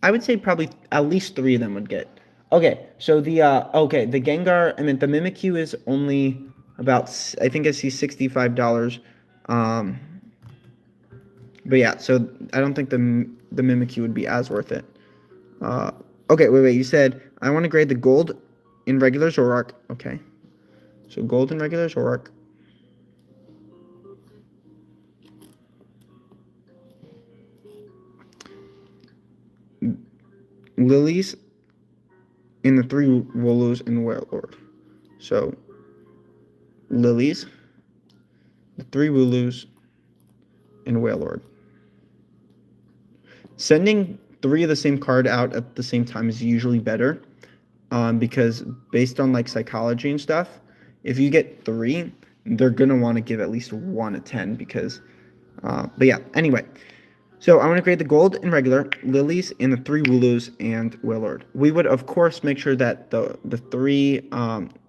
Speaker 1: I would say probably at least 3 of them would get. Okay, so the, the Gengar, I mean, the Mimikyu is only about, I think I see $65. But yeah, so I don't think the Mimikyu would be as worth it. Okay, wait, you said, I want to grade the gold in regular Zoroark. Okay. So gold in regular Zoroark. Lilies in the 3 Wolos in Wailord. So Lilies, the 3 Woolus in Wailord. Sending 3 of the same card out at the same time is usually better, because based on like psychology and stuff, if you get 3, they're gonna want to give at least 1 a 10 because. But yeah, anyway. So I want to grade the gold in regular, Lilies in the 3 Woolus and Wailord. We would of course make sure that the 3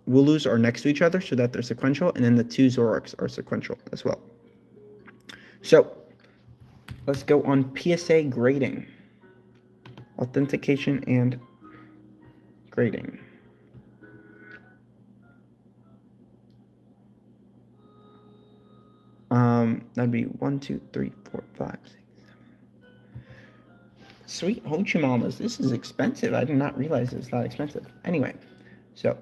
Speaker 1: Woolus are next to each other so that they're sequential, and then the 2 Zoroarks are sequential as well. So let's go on PSA grading. Authentication and grading. That'd be 1, 2, 3, 4, 5, 6, 7. Sweet Hochimamas, this is expensive. I did not realize it's that expensive. Anyway, so.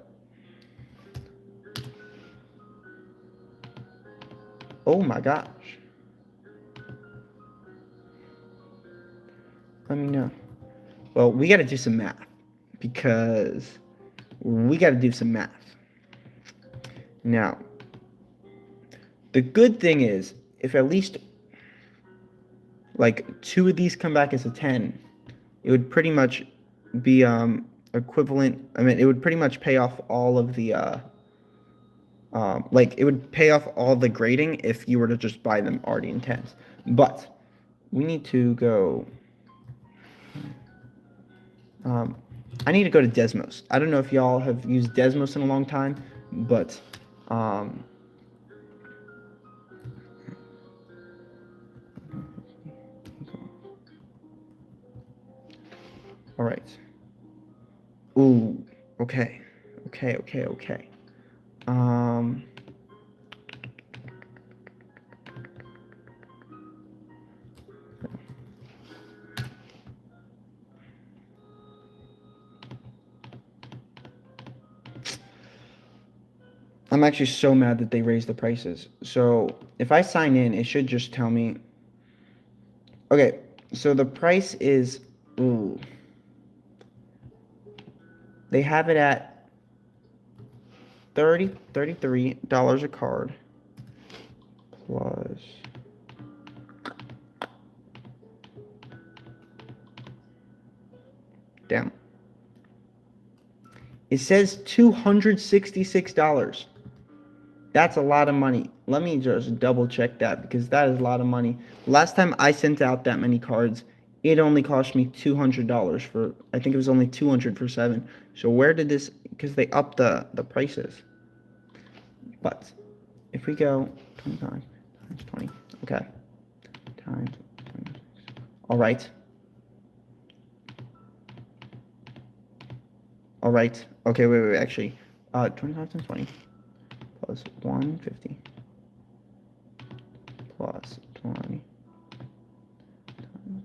Speaker 1: Oh my gosh. Let me know. Well, we got to do some math because we got to do some math. Now, the good thing is if at least like 2 of these come back as a 10, it would pretty much be equivalent. I mean, it would pretty much pay off all of the like it would pay off all the grading if you were to just buy them already in 10s. But we need to go. I need to go to Desmos. I don't know if y'all have used Desmos in a long time, but all right. Ooh, okay. I'm actually so mad that they raised the prices. So if I sign in, it should just tell me. Okay, so the price is, ooh. They have it at $33 a card plus. Damn. It says $266. That's a lot of money. Let me just double check that because that is a lot of money. Last time I sent out that many cards, it only cost me $200 for, I think it was only $200 for 7. So where did this, because they upped the prices. But if we go 25 times 20, okay, times 26. All right. All right. Okay, wait, actually. 25 times 20 plus 150 plus 20 times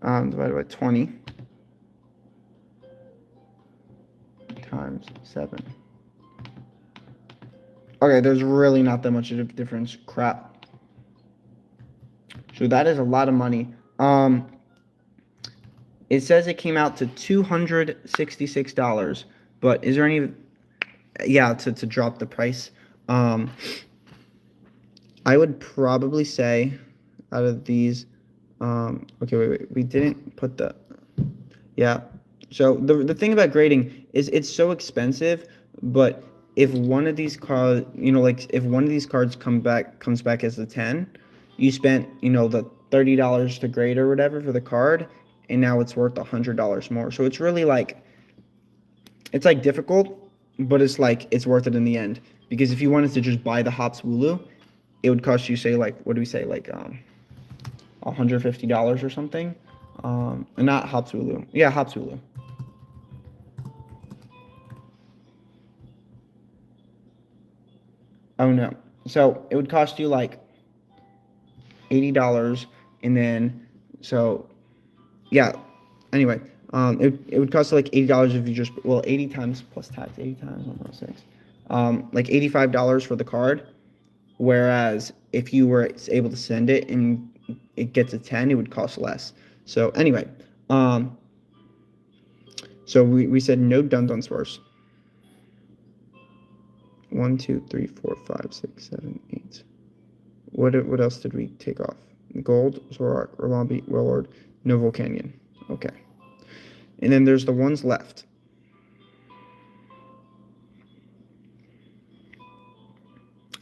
Speaker 1: divided by 20 times 7. Okay, there's really not that much of a difference. Crap. So that is a lot of money. It says it came out to $266, but is there any... Yeah, to drop the price. I would probably say out of these... okay, wait. We didn't put the... Yeah. So the thing about grading is it's so expensive, but if one of these cards, like if one of these cards comes back as a 10, you spent, the $30 to grade or whatever for the card, and now it's worth $100 more. So it's really it's difficult, but it's worth it in the end. Because if you wanted to just buy the Hops Wooloo, it would cost you, say, what do we say, $150 or something. And not Hops Wooloo. Yeah, Hops Wooloo. Oh no. So it would cost you $80, and then yeah. Anyway, it would cost you $80 if you just 80 times plus tax, 80 times 106. $85 for the card. Whereas if you were able to send it and it gets a 10, it would cost less. So anyway, so we said no Dunsparce. 1, 2, 3, 4, 5, 6, 7, 8. What else did we take off? Gold, Zoroark, Rillaboom, Warlord, no Volcanion. Okay. And then there's the ones left.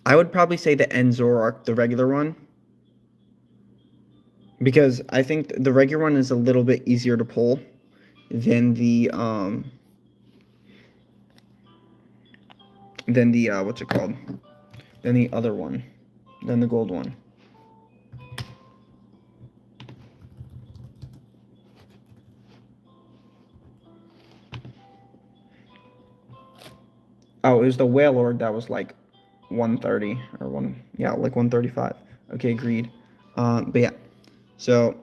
Speaker 1: I would probably say the End Zoroark, the regular one. Because I think the regular one is a little bit easier to pull than the what's it called? Than the other one. Than the gold one. Oh, it was the Wailord that was 130 or 135. Okay, agreed. But yeah. So,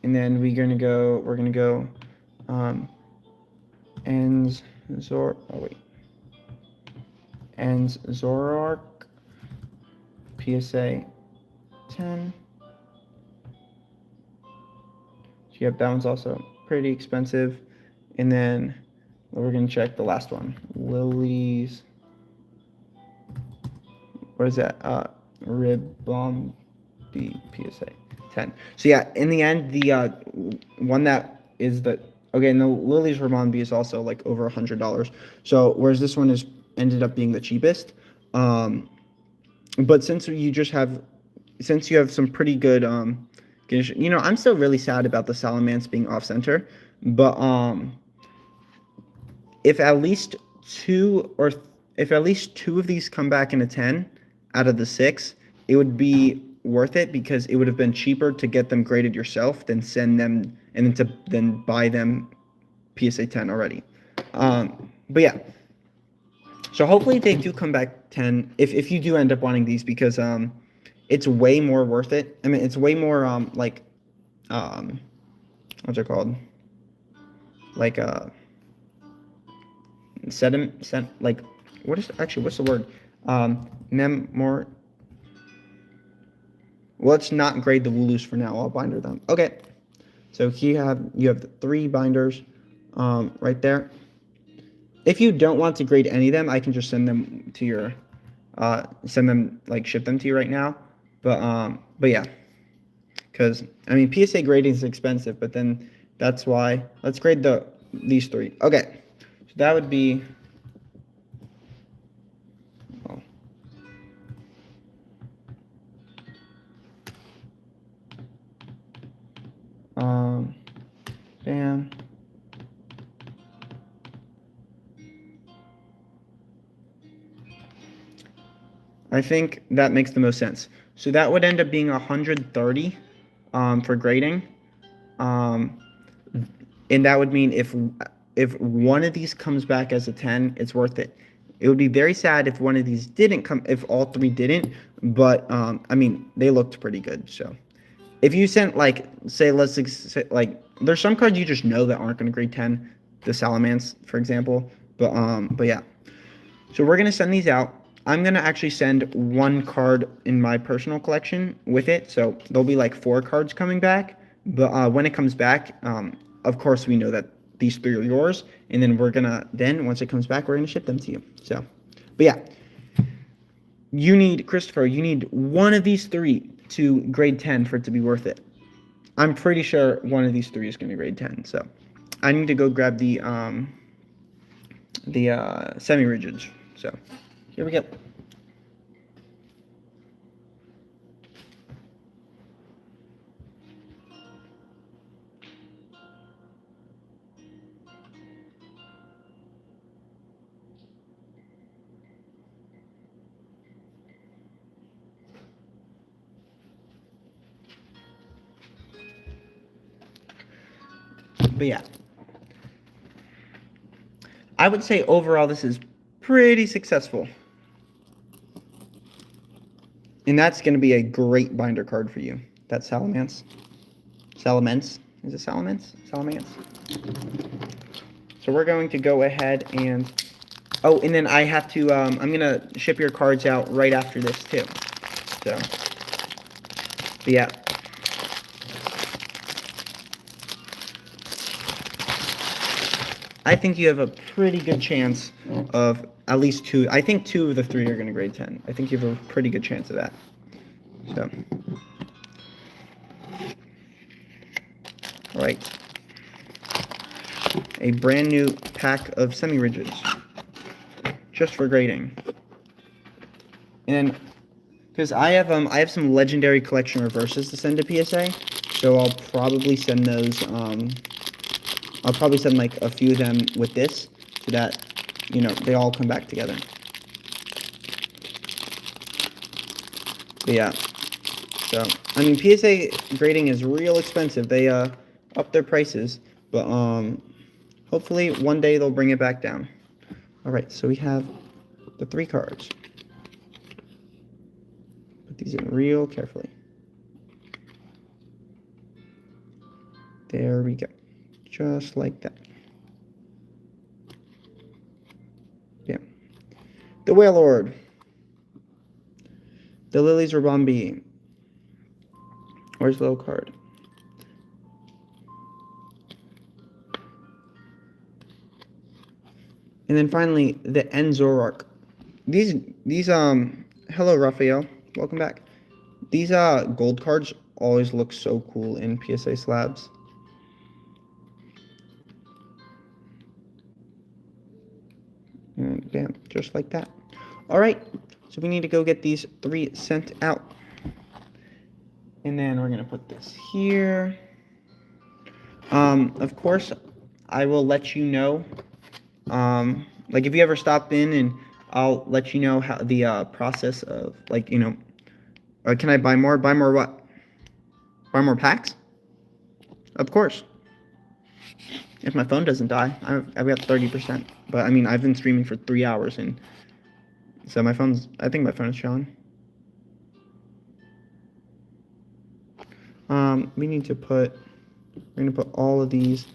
Speaker 1: and then we're gonna go Ends Zoroark PSA 10. Yep, that one's also pretty expensive. And then we're gonna check the last one. Lily's, what is that? Ribombee PSA 10. So yeah, in the end, the one that is the... Okay, no, Lily's Ribombee is also over $100. So whereas this one ended up being the cheapest. But since you have some pretty good condition, I'm still really sad about the Salamance being off center. But if at least two of these come back in a 10 out of the 6, it would be worth it, because it would have been cheaper to get them graded yourself than send them and then buy them PSA 10 already. But yeah, so hopefully they do come back 10 if you do end up wanting these, because it's way more worth it. I mean, it's way more what's it called, what's the word, more... Let's not grade the Wooloos for now. I'll binder them. Okay. So you have the 3 binders right there. If you don't want to grade any of them, I can just send them to your ship them to you right now. But yeah. Cuz I mean, PSA grading is expensive, but then that's why let's grade these 3. Okay. So that would be... bam. I think that makes the most sense. So that would end up being 130 for grading. And that would mean if one of these comes back as a 10, it's worth it. It would be very sad if one of these didn't come, if all 3 didn't, but I mean, they looked pretty good. So if you sent like, say, say, like, there's some cards you just know that aren't going to grade 10, the Salamance, for example. But yeah. So we're gonna send these out. I'm gonna actually send one card in my personal collection with it, so there'll be like 4 cards coming back. But when it comes back, of course we know that these 3 are yours, and then once it comes back, we're gonna ship them to you. So, but yeah, Christopher, you need one of these 3 to grade 10 for it to be worth it. I'm pretty sure one of these 3 is gonna grade 10. So, I need to go grab the semi-rigids. So, here we go. But yeah, I would say overall this is pretty successful. And that's going to be a great binder card for you. That's Salamance. Salamance. Is it Salamance? Salamance. So we're going to go ahead and... Oh, and then I have to... I'm going to ship your cards out right after this, too. So... But yeah. I think you have a pretty good chance of at least 2. I think 2 of the 3 are going to grade 10. I think you have a pretty good chance of that. So, all right. A brand new pack of semi-rigids, just for grading. And because I have some legendary collection reverses to send to PSA, so I'll probably send those. I'll probably send like a few of them with this, so that, you know, they all come back together. But yeah. So, I mean, PSA grading is real expensive. They up their prices, but hopefully one day they'll bring it back down. All right, so we have the 3 cards. Put these in real carefully. There we go. Just like that. Yeah. The Whale Lord. The Lilies Rabambi. Where's the little card? And then finally, the Enzorark. Hello Raphael, welcome back. These gold cards always look so cool in PSA slabs. And bam, just like that. All right, so we need to go get these 3 sent out. And then we're gonna put this here. Of course, I will let you know. Like if you ever stop in, and I'll let you know how the process of, like, you know, can I buy more? Buy more what? Buy more packs? Of course. If my phone doesn't die, I've got 30%. But I mean, I've been streaming for 3 hours, and so I think my phone is showing. We're gonna put all of these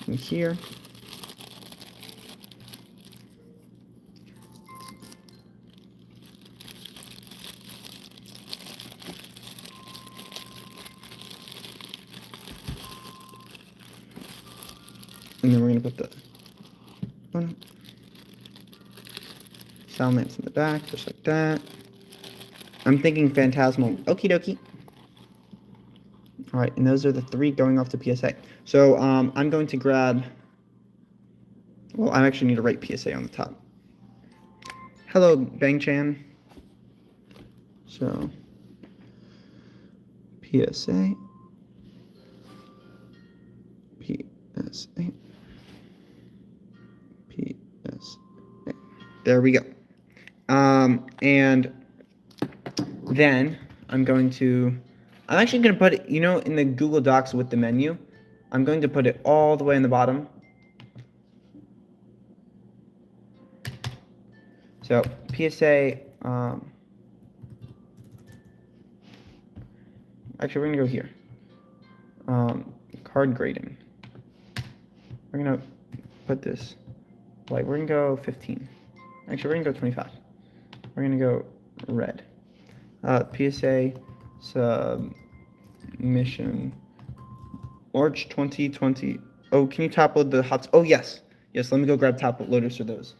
Speaker 1: in here. And then we're gonna put the Salamance in the back, just like that. I'm thinking Phantasmal. Okie dokie. All right, and those are the 3 going off to PSA. So I'm going to grab. Well, I actually need to write PSA on the top. Hello, Bang Chan. So PSA. PSA. PSA. There we go. And then I'm actually going to put it, you know, in the Google Docs with the menu. I'm going to put it all the way in the bottom. So PSA, actually we're going to go here. Card grading. We're gonna put this, like, we're gonna go 15. Actually, we're gonna go 25. We're gonna go red. PSA submission March 2020. Oh, can you top load the hots? Oh, yes. Yes, let me go grab top loaders for those.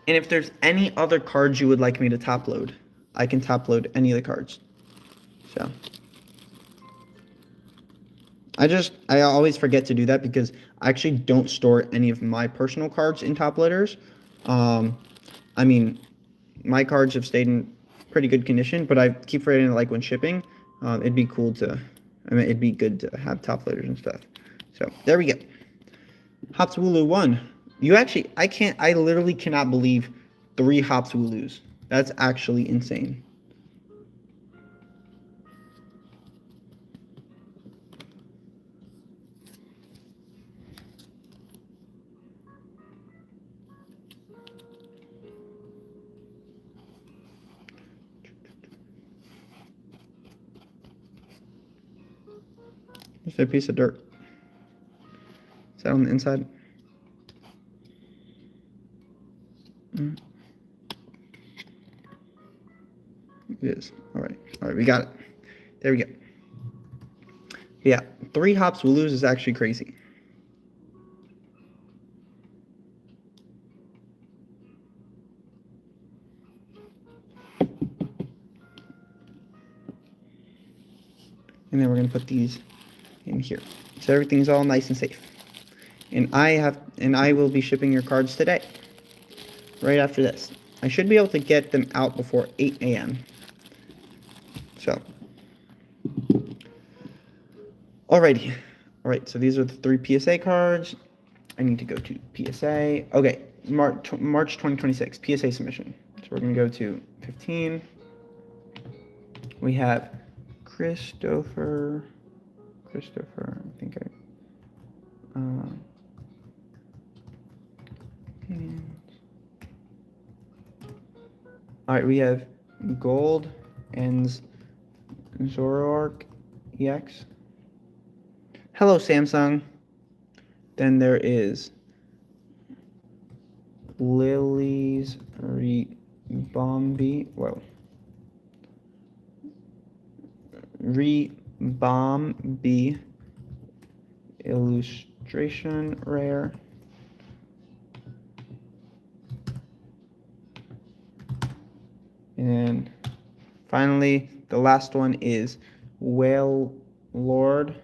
Speaker 1: And if there's any other cards you would like me to top load, I can top load any of the cards. So I always forget to do that because I actually don't store any of my personal cards in top loaders. I mean, my cards have stayed in pretty good condition, but I keep forgetting, like, when shipping, it'd be cool to, I mean, it'd be good to have top loaders and stuff. So there we go. Hops Wooloo 1. You actually, I literally cannot believe 3 Hops Wooloos. That's actually insane. Just a piece of dirt. Is that on the inside? It is. All right, we got it. There we go. Yeah, 3 Hops Wooloos is actually crazy. And then we're gonna put these in here, so everything's all nice and safe. And I will be shipping your cards today, right after this. I should be able to get them out before 8 a.m. So, alrighty. Alright, so these are the 3 PSA cards. I need to go to PSA. Okay, March 2026, PSA submission. So we're going to go to 15. We have Christopher, I think alright, we have Gold and Zoroark EX. Hello, Samsung. Then there is Lily's Rebombi. Whoa. Rebombi illustration rare. And then finally, the last one is Whale Lord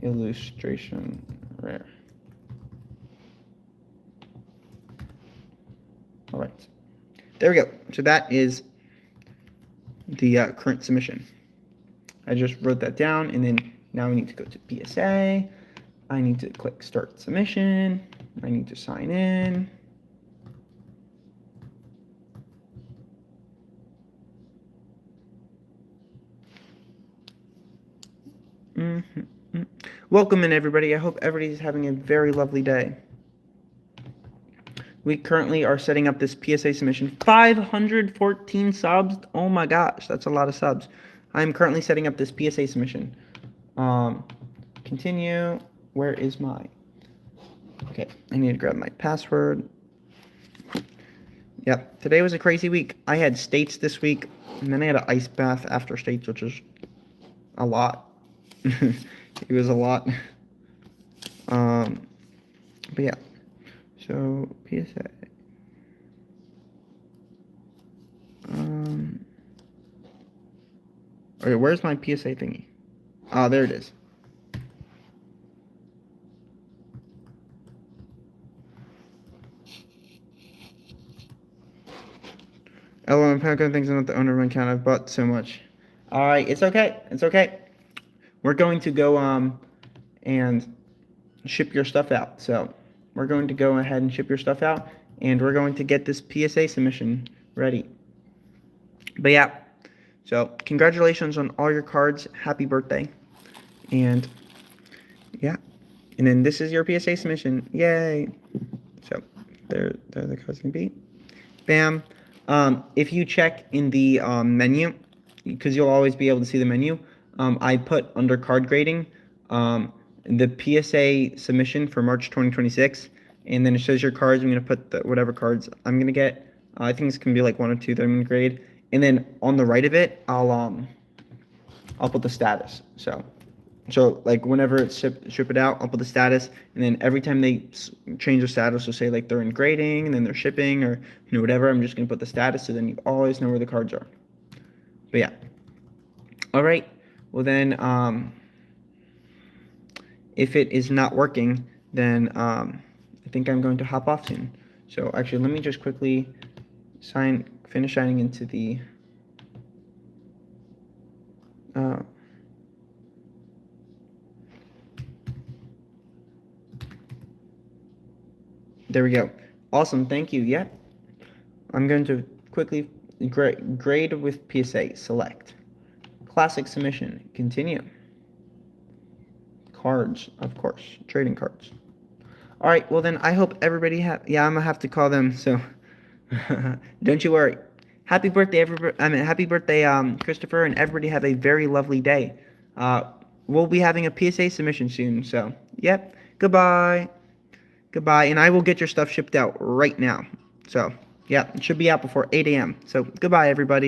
Speaker 1: illustration rare. All right, there we go. So that is the current submission. I just wrote that down, and then now we need to go to PSA. I need to click start submission. I need to sign in. Welcome in, everybody. I hope everybody's having a very lovely day. We currently are setting up this PSA submission. 514 subs. Oh my gosh, that's a lot of subs. I'm currently setting up this PSA submission. Continue. Where is my... Okay, I need to grab my password. Yep, today was a crazy week. I had states this week, and then I had an ice bath after states, which is a lot. It was a lot. But yeah. So PSA. Okay, where's my PSA thingy? Oh, there it is. LOL, I'm packing things. I'm not the owner of my account. I've bought so much. All right, it's okay. It's okay. We're going to go and ship your stuff out. So we're going to go ahead and ship your stuff out, and we're going to get this PSA submission ready. But yeah, so congratulations on all your cards. Happy birthday. And yeah, and then this is your PSA submission. Yay. So There the cards can be. Bam. If you check in the menu, because you'll always be able to see the menu, I put under card grading the PSA submission for March 2026, and then it shows your cards. I'm going to put whatever cards I'm going to get. I think it's going to be like 1 or 2 that I'm going to grade. And then on the right of it, I'll put the status. So like whenever it's ship it out, I'll put the status, and then every time they change the status, so say like they're in grading and then they're shipping or whatever, I'm just gonna put the status, so then you always know where the cards are. But yeah. All right. Well then, if it is not working, then I think I'm going to hop off soon. So actually, let me just quickly finish signing into the. There we go. Awesome. Thank you. Yep. I'm going to quickly grade with PSA. Select. Classic submission. Continue. Cards, of course. Trading cards. All right. Well, then I hope everybody yeah, I'm going to have to call them. So don't you worry. Happy birthday, happy birthday, Christopher, and everybody have a very lovely day. We'll be having a PSA submission soon. So, yep. Goodbye. Goodbye, and I will get your stuff shipped out right now. So, yeah, it should be out before 8 a.m. So, goodbye, everybody.